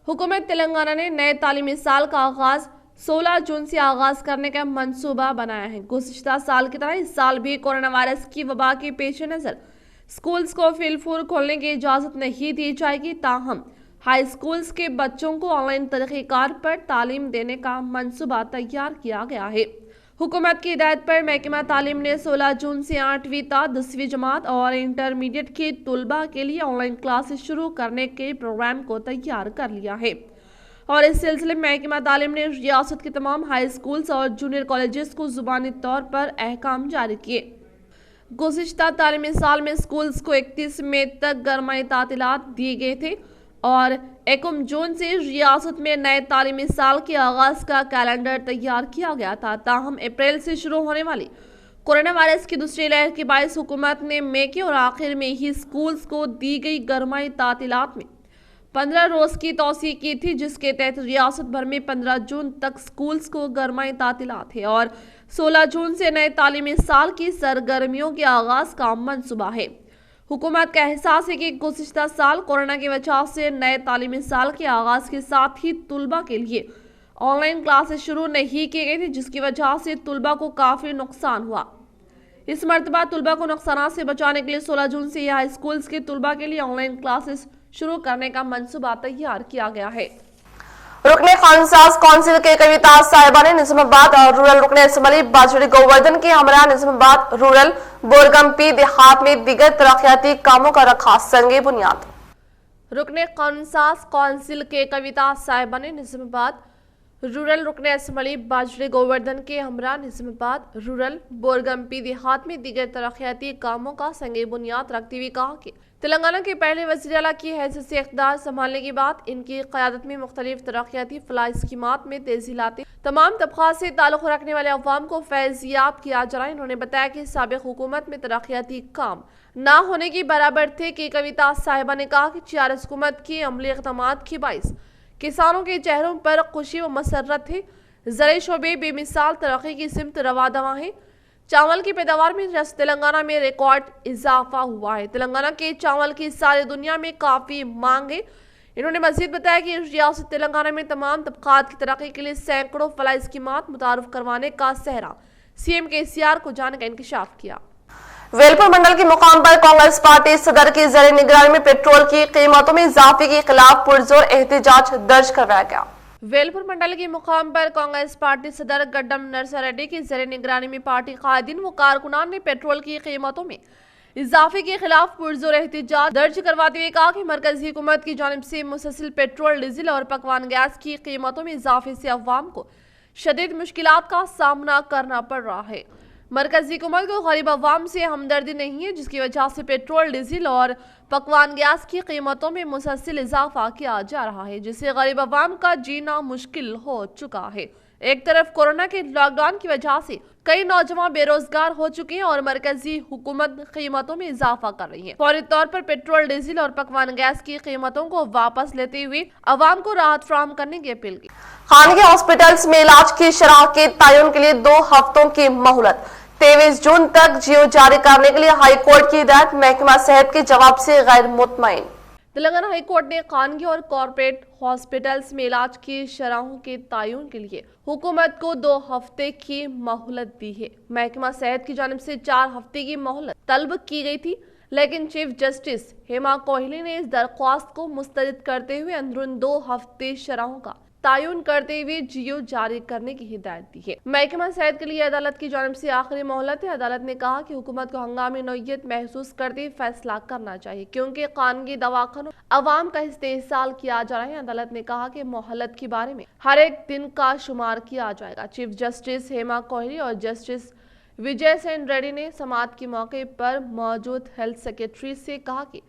हुकूमत तेलंगाना ने नए तालीमी साल का आगाज 16 जून से आगाज करने का मंसूबा बनाया है। गुज़िश्ता साल की तरह इस साल भी कोरोना वायरस की वबा के पेश नजर स्कूल्स को फिलफूर खोलने की इजाजत नहीं दी जाएगी। ताहम हाई स्कूल्स के बच्चों को ऑनलाइन तरीक़ेकार पर तालीम देने का मंसूबा तैयार किया गया है। हुकूमत की हिदायत पर महकमा तालीम ने 16 जून से 8वीं ता 10वीं जमात और इंटरमीडिएट के तुलबा के लिए ऑनलाइन क्लासेस शुरू करने के प्रोग्राम को तैयार कर लिया है और इस सिलसिले में महकमा तालीम ने रियासत के तमाम हाई स्कूल्स और जूनियर कॉलेजेस को जुबानी तौर पर अहकाम जारी किए। गुज़िश्ता तालीमी साल में स्कूल्स को 31 मई तक गरमाई तातीलात दिए गए थे और 1 जून से रियासत में नए तालीमी साल के आगाज का कैलेंडर तैयार किया गया था। ताहम अप्रैल से शुरू होने वाली कोरोना वायरस की दूसरी लहर के बायस हुकूमत ने मई के और आखिर में ही स्कूल्स को दी गई गरमाई तातीलात में 15 रोज की तौसी की थी, जिसके तहत रियासत भर में 15 जून तक स्कूल्स को गरमाई तातीलात है और 16 जून से नए तालीमी साल की सरगर्मियों के आगाज का मंसूबा है। हुकूमत का एहसास है कि गुज़िश्ता साल कोरोना की वजह से नए तालीमी साल के आगाज के साथ ही तुलबा के लिए ऑनलाइन क्लासेस शुरू नहीं की गई थी, जिसकी वजह से तुलबा को काफ़ी नुकसान हुआ। इस मरतबा तुलबा को नुकसान से बचाने के लिए 16 जून से हाई स्कूल्स के तुलबा के लिए ऑनलाइन क्लासेस शुरू करने का मंसूबा तैयार किया गया है। रुकने खानसाज काउंसिल के कविता साहिबा ने निजामाबाद और रूरल रुकने असम्बली बाजड़ी गोवर्धन के हमरा निजामाबाद रूरल बोरगम्पी देहात में दिगर तरक्याती कामों का रखा संगे बुनियाद। रुकने खानसाज काउंसिल के कविता साहिबा ने निजामाबाद रूरल रुकने असम्बली बाजरे गोवर्धन के हमरा निजामाबाद रूरल बोरगम्पी देहात में दीगर तरक्याती कामों का संगे बुनियाद रखते हुए कहा कि तेलंगाना के पहले वज़ीर आला की हैसियत से इक़्तिदार संभालने के बाद इनकी क़यादत में मुख्तलिफ तरक्याती फलाह स्कीमात में तेजी लाते तमाम तबक़ात से ताल्लुक़ रखने वाले अवाम को फैज़याब किया जा रहा है। इन्होंने बताया कि साबिक़ हुकूमत में तरक्याती काम ना होने के बराबर थे कि कविता साहिबा ने कहा कि TRS हुकूमत की अमली इक़दामात के बाइस किसानों के चेहरों पर खुशी व मसरत है। ज़राई शोबे बेमिसाल तरक्की की सिमत रवा दवा है। चावल की पैदावार में तेलंगाना में रिकॉर्ड इजाफा हुआ है। तेलंगाना के चावल की सारी दुनिया में काफ़ी मांग है। इन्होंने मजीद बताया कि रियासत तेलंगाना में तमाम तबक़ात की तरक्की के लिए सैकड़ों फलाह स्कीमात मुतारुफ करवाने का सहरा CM KCR को जाने का इंकशाफ किया। वेलपुर मंडल के मुकाम पर कांग्रेस पार्टी सदर की ज़र निगरानी में पेट्रोल की कीमतों में इजाफे के खिलाफ पुरजोर एहतजाज दर्ज करवाया गया। वेलपुर मंडल के मुकाम पर कांग्रेस पार्टी सदर गड्डम नरसरेड्डी की ज़र निगरानी में पार्टी कायदीन व कारकुनान ने पेट्रोल की कीमतों में इजाफे के खिलाफ पुरजोर एहतजाज दर्ज करवाते हुए कहा कि मरकजी हुकूमत की जानिब से मुसलसल पेट्रोल डीजल और पकवान गैस की कीमतों में इजाफे से अवाम को शदीद मुश्किलात का सामना करना पड़ रहा है। मरकजी हुकूमत को गरीब अवाम से हमदर्दी नहीं है, जिसकी वजह से पेट्रोल डीजल और पकवान गैस की कीमतों में मुसलसल इजाफा किया जा रहा है, जिससे गरीब अवाम का जीना मुश्किल हो चुका है। एक तरफ कोरोना के लॉकडाउन की वजह से कई नौजवान बेरोजगार हो चुके हैं और मरकजी हुकूमत कीमतों में इजाफा कर रही है। फौरी तौर पर पेट्रोल डीजल और पकवान गैस की कीमतों को वापस लेते हुए अवाम को राहत फराहम करने की अपील की। खानगी हॉस्पिटल्स में इलाज की शरह के तयन के लिए 2 हफ्तों की मोहलत 23 जून तक जियो जारी करने के लिए हाई कोर्ट की हिदायत। महकमा सेहत के जवाब से गैर मुतमईन। तेलंगाना हाई कोर्ट ने खानगी और कॉर्पोरेट हॉस्पिटल्स में इलाज की शरहों के तयन के लिए हुकूमत को 2 हफ्ते की मोहलत दी है। महकमा सेहत की जानिब से 4 हफ्ते की मोहलत तलब की गई थी, लेकिन चीफ जस्टिस हेमा कोहली ने इस दरख्वास्त को मुस्तरद करते हुए अंदरून 2 हफ्ते शरहों का तयन करते हुए जियो जारी करने की हिदायत दी है। महकमा सेहत के लिए अदालत की जानिब से आखिरी मोहलत है। अदालत ने कहा कि हुकूमत को हंगामी नौयत महसूस करते फैसला करना चाहिए, क्योंकि खानगी दवाखानों अवाम का इस्तेहसाल किया जा रहा है। अदालत ने कहा कि मोहलत के बारे में हर एक दिन का शुमार किया जाएगा। चीफ जस्टिस हेमा कोहली और जस्टिस विजय सेन रेड्डी ने समाअत के मौके पर मौजूद हेल्थ सेक्रेटरी से कहा कि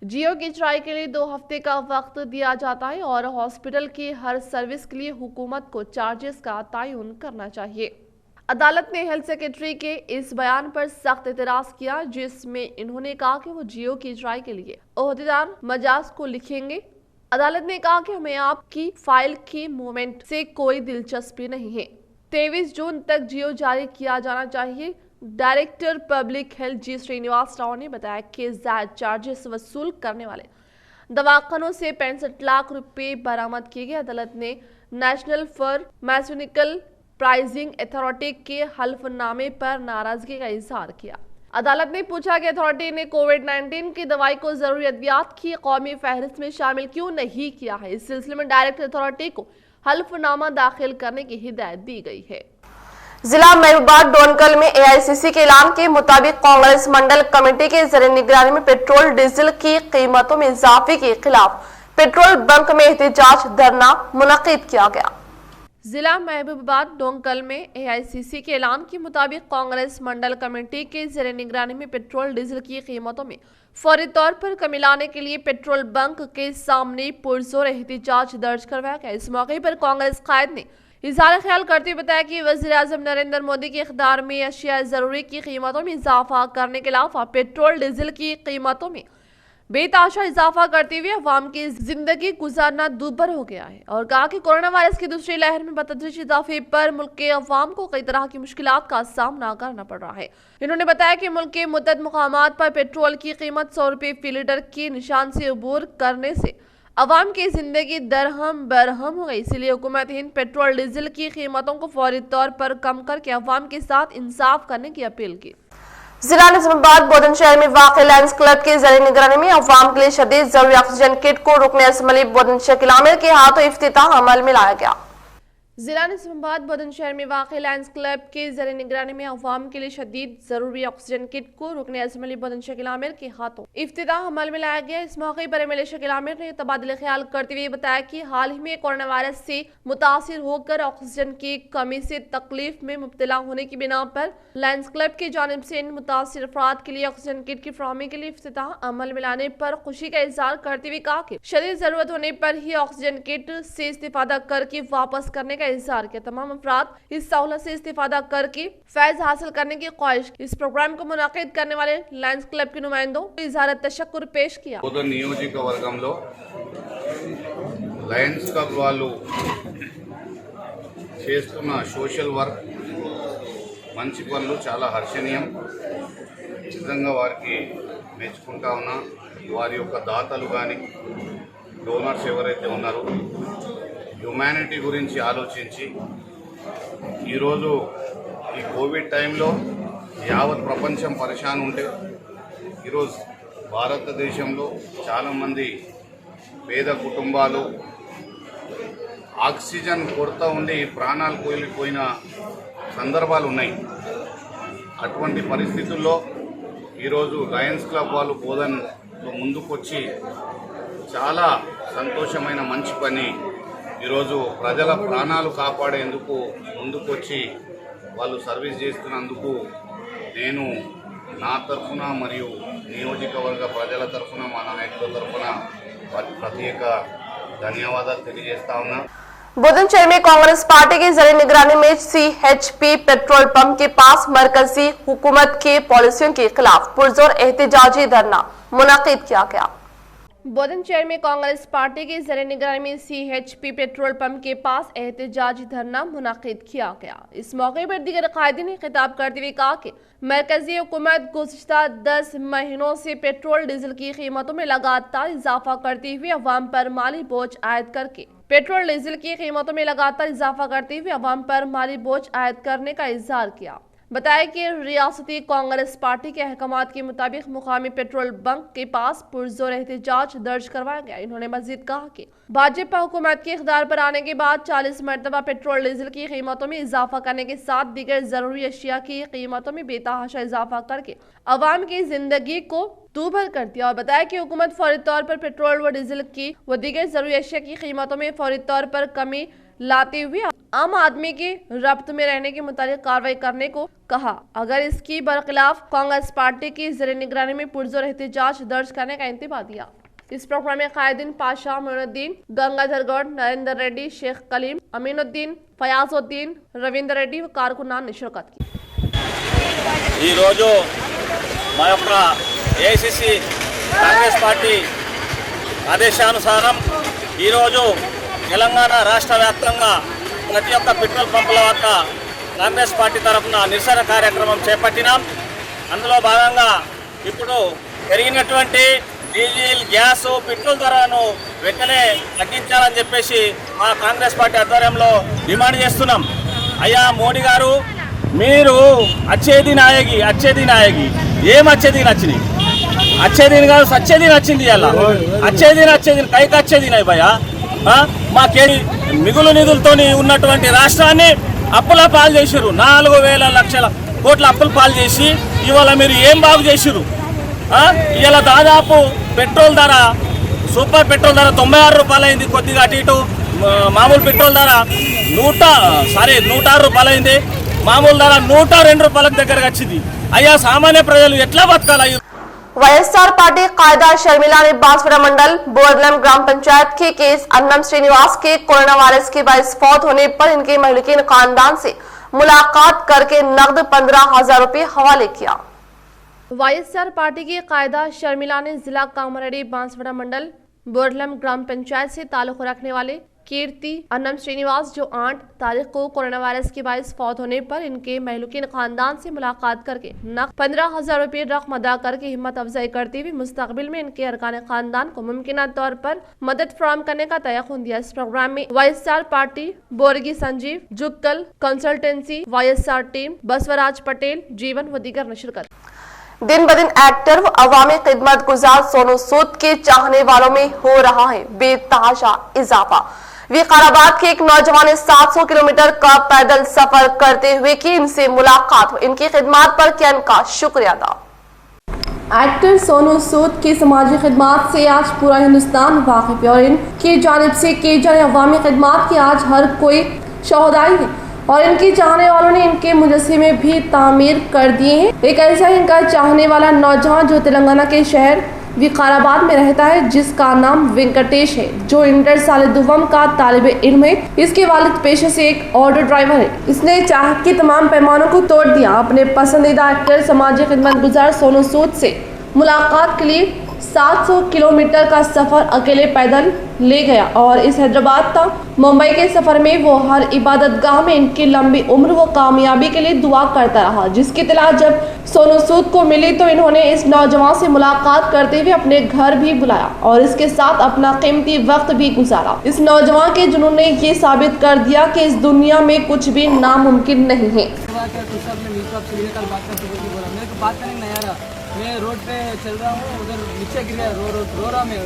जियो की ट्राई के लिए 2 हफ्ते का वक्त दिया जाता है और हॉस्पिटल की हर सर्विस के लिए हुकूमत को चार्जेस का तयन करना चाहिए। अदालत ने हेल्थ सेक्रेटरी के इस बयान पर सख्त एतराज किया, जिसमें इन्होंने कहा कि वो जियो की ट्राई के लिए ओहदेदार मजाज को लिखेंगे। अदालत ने कहा कि हमें आपकी फाइल की मूवमेंट से कोई दिलचस्पी नहीं है। 23 जून तक जियो जारी किया जाना चाहिए। डायरेक्टर पब्लिक हेल्थ जी श्रीनिवास राव ने बताया कि ज़ायद चार्जेस वसूल करने वाले दवाखानों से 65 लाख रुपए बरामद किए गए। अदालत ने नेशनल फार्मास्यूटिकल प्राइसिंग अथॉरिटी के हल्फनामे पर नाराजगी का इजहार किया। अदालत ने पूछा कि अथॉरिटी ने कोविड-19 की दवाई को जरूरी अद्वियात की कौमी फहरिस्त में शामिल क्यों नहीं किया है। इस सिलसिले में डायरेक्टर अथॉरिटी को हल्फनामा दाखिल करने की हिदायत दी गई है। जिला महबूबाबाद डोनकल में AICC के ऐलान के मुताबिक कांग्रेस मंडल कमेटी के ज़र निगरानी में पेट्रोल डीजल की कीमतों में इजाफे के खिलाफ पेट्रोल बंक में एहतजाज धरना मुनक्किद किया गया। जिला महबूबाबाद डोंकल में AICC के ऐलान के मुताबिक कांग्रेस मंडल कमेटी के ज़र निगरानी में पेट्रोल डीजल की कीमतों में फौरी तौर पर कमी लाने के लिए पेट्रोल बंक के सामने पुरजोर एहतजाज दर्ज करवाया गया। इस मौके पर कांग्रेस कायद ने इज़हार ख्याल करते हुए बताया कि वज़ीर-ए-आज़म नरेंद्र मोदी के इक़्तिदार में अशिया ज़रूरी की कीमतों में इजाफा करने के अलावा पेट्रोल डीजल की कीमतों में बेताशा इजाफा करते हुए अवाम की जिंदगी गुजारना दूभर हो गया है और कहा कि कोरोना वायरस की दूसरी लहर में बतदरीज इजाफे पर मुल्क के अवाम को कई तरह की मुश्किलात का सामना करना पड़ रहा है। इन्होंने बताया कि मुल्क के मुतअद्दिद मुकामात पर पेट्रोल की कीमत 100 रुपये फी लीटर के निशान से अबूर करने से अवाम की जिंदगी दरहम बरहम हो गई। इसलिए हुकूमत हिंद पेट्रोल डीजल की कीमतों को फौरी तौर पर कम करके अवाम के साथ इंसाफ करने की अपील की। जिला निजामाबाद बोधन शहर में वाक़ लायंस क्लब के ज़र निगरानी में अवाम के लिए शदीद जरूरी ऑक्सीजन किट को रुकने असम्बली बोधन शकील आमिर के हाथों इफ्तिताह अमल में लाया गया। जिला निजामाबाद बुलंदशहर में वाक़ लायंस क्लब के ज़र निगरानी में अवाम के लिए शदीद जरूरी ऑक्सीजन किट को रुकन अज़्ज़म बुलंदशहर शकील आमिर के हाथों इफ्तिताह अमल में लाया गया। इस मौके पर एमएलए शकील आमिर ने तबादले ख्याल करते हुए बताया कि हाल ही में कोरोना वायरस से मुतासिर होकर ऑक्सीजन की कमी से तकलीफ में मुब्तला होने की बिना पर लायंस क्लब की जानिब से इन मुतासिर अफराद के लिए ऑक्सीजन किट की फराहमी के लिए इफ्तिताह अमल में लाने पर खुशी का इजहार करते हुए कहा कि शदीद जरूरत होने पर ही ऑक्सीजन किट से इस्तेफादा करके वापस करने का इजहार किया। तमाम अफराद इस सहूलत से इस्तेफादा करके फैज हासिल करने की ख्वाहिश। इस प्रोग्राम को मुनाकिद करने वाले लायंस क्लब के नुमाइंदों को इजहार तशक्कुर पेश किया। నియోజకవర్గంలో లయన్స్ క్లబ్ వాళ్ళు చేస్తున్న సోషల్ వర్క్ మంచి పనులు చాలా హర్షణీయం. నిజంగా వారికి మెచ్చుకుంటా ఉన్నా. వారి యొక్క దాతలు కానీ డోనర్స్ ఎవరైతే ఉన్నారో హ్యుమానిటీ గురించి ఆలోచించి ఈరోజు ఈ కోవిడ్ టైంలో యావత్ ప్రపంచం పరేషాన్ ఉంటే ఈరోజు భారతదేశంలో చాలామంది పేద కుటుంబాలు ఆక్సిజన్ కొరత ఉండి ప్రాణాలు కోల్పోయిన సందర్భాలు ఉన్నాయి. అటువంటి పరిస్థితుల్లో ఈరోజు లయన్స్ క్లబ్ వాళ్ళు బోధనలో ముందుకొచ్చి చాలా సంతోషమైన మంచి పని ఈరోజు ప్రజల ప్రాణాలు కాపాడేందుకు ముందుకొచ్చి వాళ్ళు సర్వీస్ చేస్తున్నందుకు నేను నా తరఫున మరియు నియోజకవర్గ ప్రజల తరఫున మా నాయకుల తరఫున వారికి ప్రత్యేక ధన్యవాదాలు తెలియజేస్తా ఉన్నా. बुलंदशहर में कांग्रेस पार्टी की ज़र निगरानी में CHP पेट्रोल पंप के पास मरकजी हुकूमत के पॉलिसियों के खिलाफ पुरजोर एहतजाजी धरना मुनाकिद किया गया। बुलंदशहर में कांग्रेस पार्टी की ज़र निगरानी में CHP पेट्रोल पंप के पास एहतजाजी धरना मुनाकिद किया गया। इस मौके पर दीगर कायदीन ने खिताब करते हुए कहा कि मरकजी हुकूमत गुज़िश्ता 10 महीनों से पेट्रोल डीजल की कीमतों में लगातार इजाफा करते हुए अवाम पर माली बोझ आयद करके अवाम पर माली बोझ आयद करने का इजहार किया। बताया कि रियासती कांग्रेस पार्टी के अहकामात के मुताबिक मुकामी पेट्रोल बंक के पास पुरजोर एहतजाज दर्ज करवाया गया। इन्होंने मजीद कहा कि भाजपा हुकूमत के इख्तियार पर आने के बाद 40 मरतबा पेट्रोल डीजल की कीमतों में इजाफा करने के साथ दीगर जरूरी अशिया की कीमतों में बेतहाशा इजाफा करके अवाम की जिंदगी को दूभर कर दिया। और बताया कि हुकूमत फौरी तौर पर पेट्रोल व डीजल की व दीगर जरूरी अशिया की कीमतों में फौरी तौर पर कमी लाते हुए आम आदमी के रब्त में रहने के मुताबिक कार्रवाई करने को कहा। अगर इसकी बरखिलाफ कांग्रेस पार्टी की ज़र निगरानी में पुरजोर एहतजाज दर्ज करने का इंतबा दिया। इस प्रोग्राम में कायदीन पाशा मोइनुद्दीन, गंगाधर गौड़, नरेंद्र रेड्डी, शेख कलीम, अमीनुद्दीन, फयाजुद्दीन, रविंद्र रेड्डी व कारकुनान ने शिरकत की। మా యొక్క ఏఐసిసి కాంగ్రెస్ పార్టీ ఆదేశానుసారం ఈరోజు తెలంగాణ రాష్ట్ర వ్యాప్తంగా ప్రతి ఒక్క పెట్రోల్ పంపుల వద్ద కాంగ్రెస్ పార్టీ తరఫున నిరసన కార్యక్రమం చేపట్టినాం. అందులో భాగంగా ఇప్పుడు పెరిగినటువంటి డీజిల్, గ్యాస్, పెట్రోల్ ధరలను వెంటనే తగ్గించాలని చెప్పేసి మా కాంగ్రెస్ పార్టీ ఆధ్వర్యంలో డిమాండ్ చేస్తున్నాం. అయ్యా మోడీ గారు, మీరు అచ్చేది నాయగి ఏం అచ్చేది నచ్చినాయి? అచ్చేది కాదు, సచ్చేది నచ్చింది. ఇలా అచ్చేది కైకి వచ్చేది భయ్యా. మాకేది మిగులు నిధులతోని ఉన్నటువంటి రాష్ట్రాన్ని అప్పుల పాలు చేసిరు. 4,000 లక్షల కోట్ల అప్పుల పాలు చేసి ఇవాళ మీరు ఏం బాగు చేసిరు? ఇవాళ దాదాపు పెట్రోల్ ధర, సూపర్ పెట్రోల్ ధర 96 రూపాయలు అయింది. కొద్దిగా అటు ఇటు మామూలు పెట్రోల్ ధర 106 రూపాయలు అయింది. మామూలు ధర 102 రూపాయలకు దగ్గరకు వచ్చింది. అయ్యా సామాన్య ప్రజలు ఎట్లా బతకాలి? వైఎస్ఆర్ పార్టీ कायदा शर्मिला ने बांसवाड़ा मंडल बोरलम ग्राम पंचायत के केस अन्नम श्रीनिवास के कोरोना वायरस के बायस फौत होने पर इनके महलूकीन खानदान से मुलाकात करके नकद 15,000 रुपए हवाले किया। वाईएसआर पार्टी की कायदा शर्मिला ने जिला कामरेडी बांसवाड़ा मंडल बोरलम ग्राम पंचायत से ताल्लुक रखने वाले कीर्ति अन्नम श्रीनिवास जो 8 तारीख को कोरोना वायरस के बायस फौत होने पर इनके महलूकीन खानदान से मुलाकात करके नकद 15,000 रुपए रकम अदा करके हिम्मत अफजाई करते हुए मुस्तकबिल में इनके अरकान खानदान को मुमकिन तौर पर मदद फराहम करने का तयक़ुन दिया। इस प्रोग्राम में YSR party, Borgi Sanjeev, Jukkal consultancy, YSR team, Basavaraj Patel, जीवन व दीगर ने शिरकत। दिन ब दिन एक्टर व अवामी खिदमत गुजार सोनू सूद के चाहने वालों में हो रहा है बेतहाशा इजाफा। विकाराबाद के एक नौजवान ने 700 किलोमीटर का पैदल सफर करते हुए की इनसे मुलाकात हुई। इनकी खिदमत पर किया इनका शुक्रिया अदा। एक्टर सोनू सूद की समाजी खिदमत से आज पूरा हिंदुस्तान वाकिफ है और इनकी जानिब से की जाने अवामी खिदमत की आज हर कोई शोहदाई है और इनकी चाहने वालों ने इनके मुजस्सिमे भी तामीर कर दिए हैं। एक ऐसा इनका चाहने वाला नौजवान जो तेलंगाना के शहर विकाराबाद में रहता है, जिसका नाम वेंकटेश है, जो इंटर साल दुवम का तालिब इल्म है। इसके वालिद पेशे से एक ऑटो ड्राइवर है। इसने चाहत के तमाम पैमानों को तोड़ दिया। अपने पसंदीदा एक्टर समाजी खिदमत गुजार सोनू सूद से मुलाकात के लिए 700 किलोमीटर का सफर अकेले पैदल ले गया और इस हैदराबाद तक मुंबई के सफर में वो हर इबादतगाह में इनकी लंबी उम्र व कामयाबी के लिए दुआ करता रहा। जिसकी इत्तला जब सोनू सूद को मिली तो इन्होंने इस नौजवान से मुलाकात करते हुए अपने घर भी बुलाया और इसके साथ अपना कीमती वक्त भी गुजारा। इस नौजवान के जुनून ने ये साबित कर दिया कि इस दुनिया में कुछ भी नामुमकिन नहीं है। मैं रोड पे चल रहा हूँ, उधर नीचे गिर गया, रो रहा मैं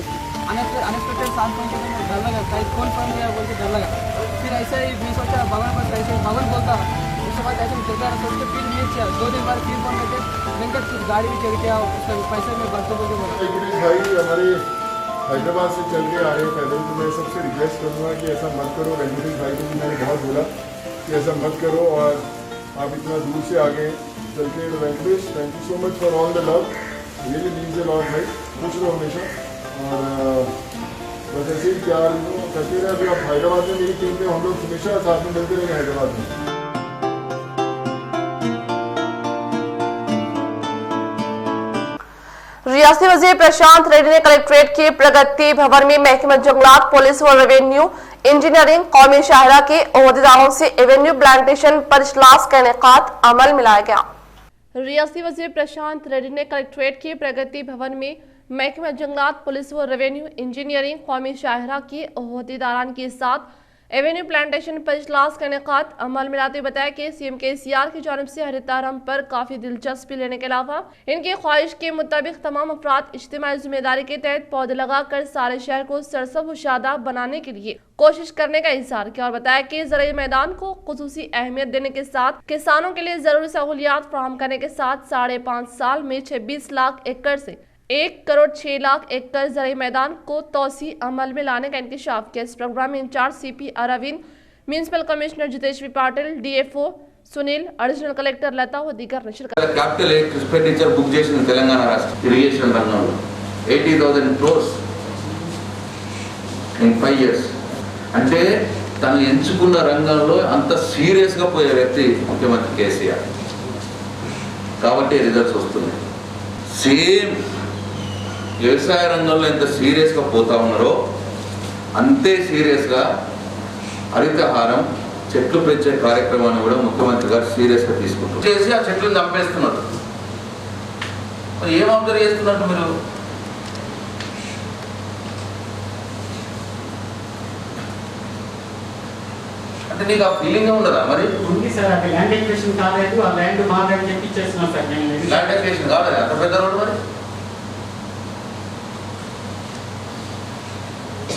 अनएक्सपेक्टेड सांस पहुँचे तो मुझे डर लगा, शायद कौन पड़ गया बोल के डर लगा। फिर ऐसे ही मैं सोचा भगवान पर ऐसे भगवान बोलता, उसके बाद ऐसे चलता रहा सोच के फिर ये किया। 2 दिन बाद फिर फोन करके वेंकट कुछ गाड़ी भी चढ़ गया, उसका पैसे में बढ़ते बोल के बोला। भाई हमारे हैदराबाद से चल के आ रहे हैं पैदल, तो मैं सबसे रिक्वेस्ट करूँगा कि ऐसा मत करो। वेंकटेश भाई को भी मैंने बहुत बोला कि ऐसा मत करो और आप इतना दूर से आ गए चल के। Venkatesh, thank you so much for all the love, really means a lot भाई। खुश रहो हमेशा और बस ऐसे ही प्यार करते रहे। अभी आप हैदराबाद में मेरी टीम में हम लोग हमेशा साथ में मिलते रहेंगे हैदराबाद में। रियासती वजीर प्रशांत रेड्डी ने कलेक्ट्रेट के प्रगति भवन में महकमा जंगलात, पुलिस व रेवेन्यू इंजीनियरिंग कौमी शाहरा के ओहदेदारों से एवेन्यू प्लांटेशन पर इजलास का इनेकाद अमल में लाया गया। रियासती वजीर प्रशांत रेड्डी ने कलेक्ट्रेट के प्रगति भवन में महकमा जंगलात, पुलिस व रेवेन्यू इंजीनियरिंग कौमी शाहरा के ओहदेदारान के साथ एवेन्यू प्लांटेशन पर इजलास का इनेकाद अमल में लाते बताया कि सीएम KCR की जानिब से हरितारम पर काफी दिलचस्पी लेने के अलावा इनकी ख्वाहिश के मुताबिक तमाम अफराद इज्तिमाई जिम्मेदारी के तहत पौधे लगाकर सारे शहर को सरसब्ज़ व शादाब बनाने के लिए कोशिश करने का इज़हार किया और बताया कि ज़राई मैदान को खुसूसी अहमियत देने के साथ किसानों के लिए जरूरी सहूलियात फराहम करने के साथ 5.5 साल में 26 लाख एकड़ से 1 करोड़ 6 लाख एकड़ ज़राई मैदान को तौसी अमल में लाने का इंकशाफ किया। इस प्रोग्राम में in charge CP Arvind, municipal commissioner Jitesh Patil, DFO Sunil, additional collector Lata व दीगर ने शिरकत। कैपिटल एक्सपेंडिचर बुक చేసిన తెలంగాణ రాష్ట్ర ఇరిగేషన్ రంగంలో 80,000 crores in 5 years. అంటే తను ఎంచుకున్న రంగంలో అంత సీరియస్ గా పోయే వ్యక్తి ముఖ్యమంత్రి KCR. కాబట్టి రిజల్ట్స్ వస్తున్నాయి. సేమ్ వ్యవసాయ రంగంలో ఎంత సీరియస్గా పోతా ఉన్నారో అంతే సీరియస్గా హరితహారం చెట్లు పెంచే కార్యక్రమాన్ని కూడా ముఖ్యమంత్రి గారు సీరియస్గా తీసుకుంటారు. చేసి ఆ చెట్లను చంపేస్తున్నారు. ఏం అబ్జర్వ్ చేస్తున్నట్టు మీరు? అంటే నీకు ఆ ఫీలింగ్ ఉండదా? మరి ఉంది సార్, అది ల్యాండ్ ఎక్వేషన్ కాలేదు, ఆ ల్యాండ్ మాదని చెప్పి ఇచ్చేస్తున్నాం సార్. ల్యాండ్ ఎక్వేషన్ కాలేదు అంత పెద్ద రోడ్డు మరి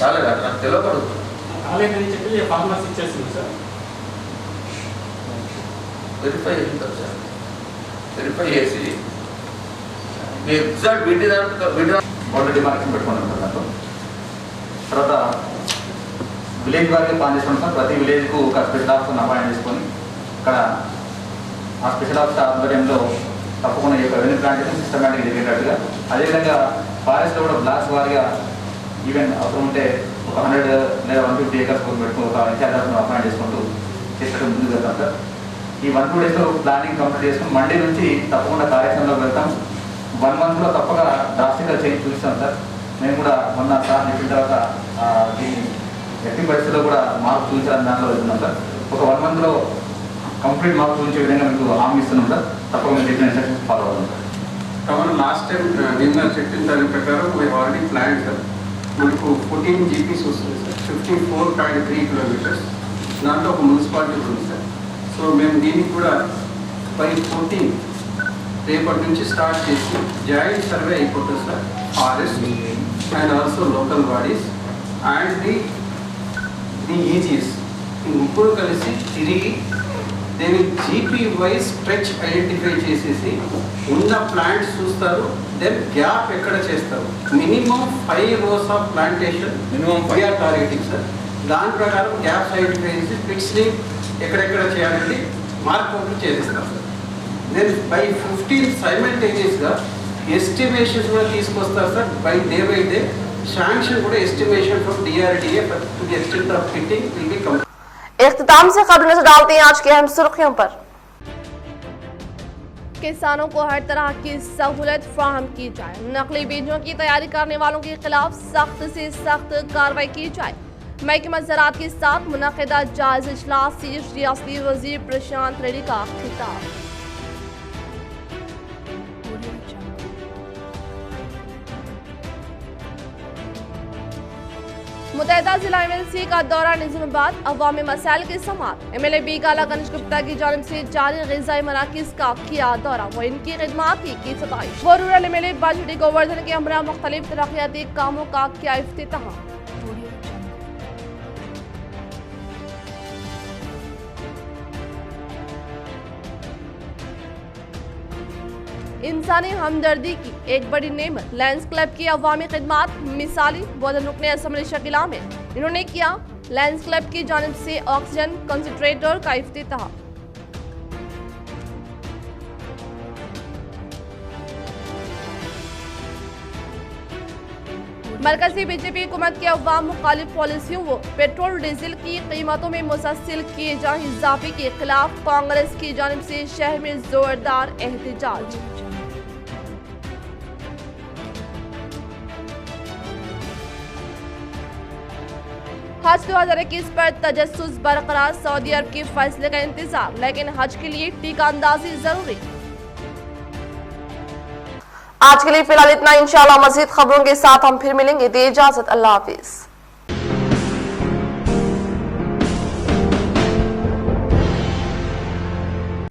కాలేదు, అట్లా నాకు తెలియకూడదు. కాలేదని చెప్పి ఫార్మర్స్ ఇచ్చేస్తున్నాం సార్. వెరిఫై చేస్తారు సార్, వెరిఫై చేసి మీ ఎగ్జాక్ట్ వీటి ఆల్రెడీ మార్కెట్ పెట్టుకున్నాం సార్. దాంట్లో తర్వాత విలేజ్ వారికి ప్లాన్ చేసుకున్నాం సార్. ప్రతి విలేజ్కు ఒక స్పెషల్ ఆఫీసర్ని అపాయింట్ చేసుకొని ఇక్కడ ఆ స్పెషల్ ఆఫీసర్ ఆధ్వర్యంలో తప్పకుండా ఈ యొక్క రెవెన్యూ ప్లాంటేషన్ సిస్టమేటిక్ జరిగేటట్టుగా, అదేవిధంగా ఫారెస్ట్లో కూడా బ్లాక్స్ వారిగా ఈవెన్ అవసరం ఉంటే ఒక 100 లేదా 150 acres పెట్టుకుని ఒక ఇన్ఛార్జ్ ఆఫీసర్ని అపాయింట్ చేసుకుంటూ చేసేటట్టు ముందుకు వెళ్తాం సార్. ఈ 1-2 daysలో ప్లానింగ్ కంప్లీట్ చేసుకుని మండే నుంచి తప్పకుండా కార్యాచరణలోకి వెళ్తాం. 1 monthలో తప్పక డ్రాస్టిక్గా చేంజ్ చూపిస్తాం సార్. మేము కూడా మొన్న సార్ చెప్పిన తర్వాత దీన్ని ఎట్టి పరిస్థితుల్లో కూడా మార్పు చూపించాలని దాంట్లో వెళ్తున్నాం సార్. ఒక 1 monthలో కంప్లీట్ మార్పు చూపించే విధంగా మీకు హామీ ఇస్తున్నాం సార్. తప్పకుండా మీరు చెప్పిన ఇన్స్ట్రక్షన్స్ ఫాలో అవుతాం సార్. కాబట్టి లాస్ట్ టైం నిన్న చెప్పిన దాని ప్రకారం మేము ఆల్రెడీ ప్లాన్ సార్. మనకు 14 GPs వస్తుంది సార్, 54.3 kilometers. దాంట్లో ఒక మున్సిపాలిటీ ఉంది సార్. సో మేము దీనికి కూడా బై 14 రేపటి నుంచి స్టార్ట్ చేసి జాయింట్ సర్వే అయిపోతుంది sir. Forest and also local bodies and the the EGS ఈ ముగ్గురు కలిసి తిరిగి దీని జీపీ వైజ్ స్ట్రెచ్ ఐడెంటిఫై చేసేసి ఉన్న ప్లాంట్స్ చూస్తారు, దెన్ గ్యాప్ ఎక్కడ చేస్తారు. Minimum 5 rows of plantation minimum 5 are targeting sir. దాని ప్రకారం గ్యాప్స్ ఐడెంటిఫై చేసి పిట్స్ని ఎక్కడెక్కడ చేయాలంటే మార్కౌట్లు చేసేస్తాం సార్. దెన్ బై 15 సైమల్టేనియస్గా ఎస్టిమేషన్స్ కూడా తీసుకొస్తారు సార్. బై డే శాంక్షన్ కూడా estimation from DRDA to the extent of fitting will be complete. इख्तिताम से खबर नजर डालते हैं आज की अहम सुर्खियों पर। किसानों को हर तरह की सहूलत फराहम की जाए, नकली बीजों की तैयारी करने वालों के खिलाफ सख्त से सख्त कार्रवाई की जाए। महकमा ज़राअत के साथ मुनक़िदा जायज़ा इजलास से रियासती वज़ीर प्रशांत रेड्डी का खिताब। मुतहदा जिला MLC का दौरा निज़ामाबाद, अवामी मसाइल के समात। MLA बी गाला गणेश गुप्ता की जानिब से जारी ग़िज़ाई मराकिज़ का किया दौरा व इनकी खिदमात की सताइश। वो रूरल MLA बाजड़ी गोवर्धन के हमरा मुख्तलिफ तरक्याती कामों का किया इफ्तिताह। इंसानी हमदर्दी की एक बड़ी नेमत लायंस क्लब की अवामी खिदमात मिसाली बोधन रुकने असम्बली शकीला में इन्होंने किया लायंस क्लब की जानिब से ऑक्सीजन कंसंट्रेटर का इफ्तिताह। मरकजी बीजेपी हुकूमत की अवाम मुखालिफ पॉलिसियों व पेट्रोल डीजल की कीमतों में मुसलसल किए जा इजाफे के खिलाफ कांग्रेस की जानिब से शहर में जोरदार एहतजाज। हज 2021 पर तजस्सुस बरकरार, सऊदी अरब के फैसले का इंतजार, लेकिन हज के लिए टीका अंदाजी जरूरी। आज के लिए फिलहाल इतना, इंशाअल्लाह मजीद खबरों के साथ हम फिर मिलेंगे। दे इजाजत, अल्लाह हाफिज।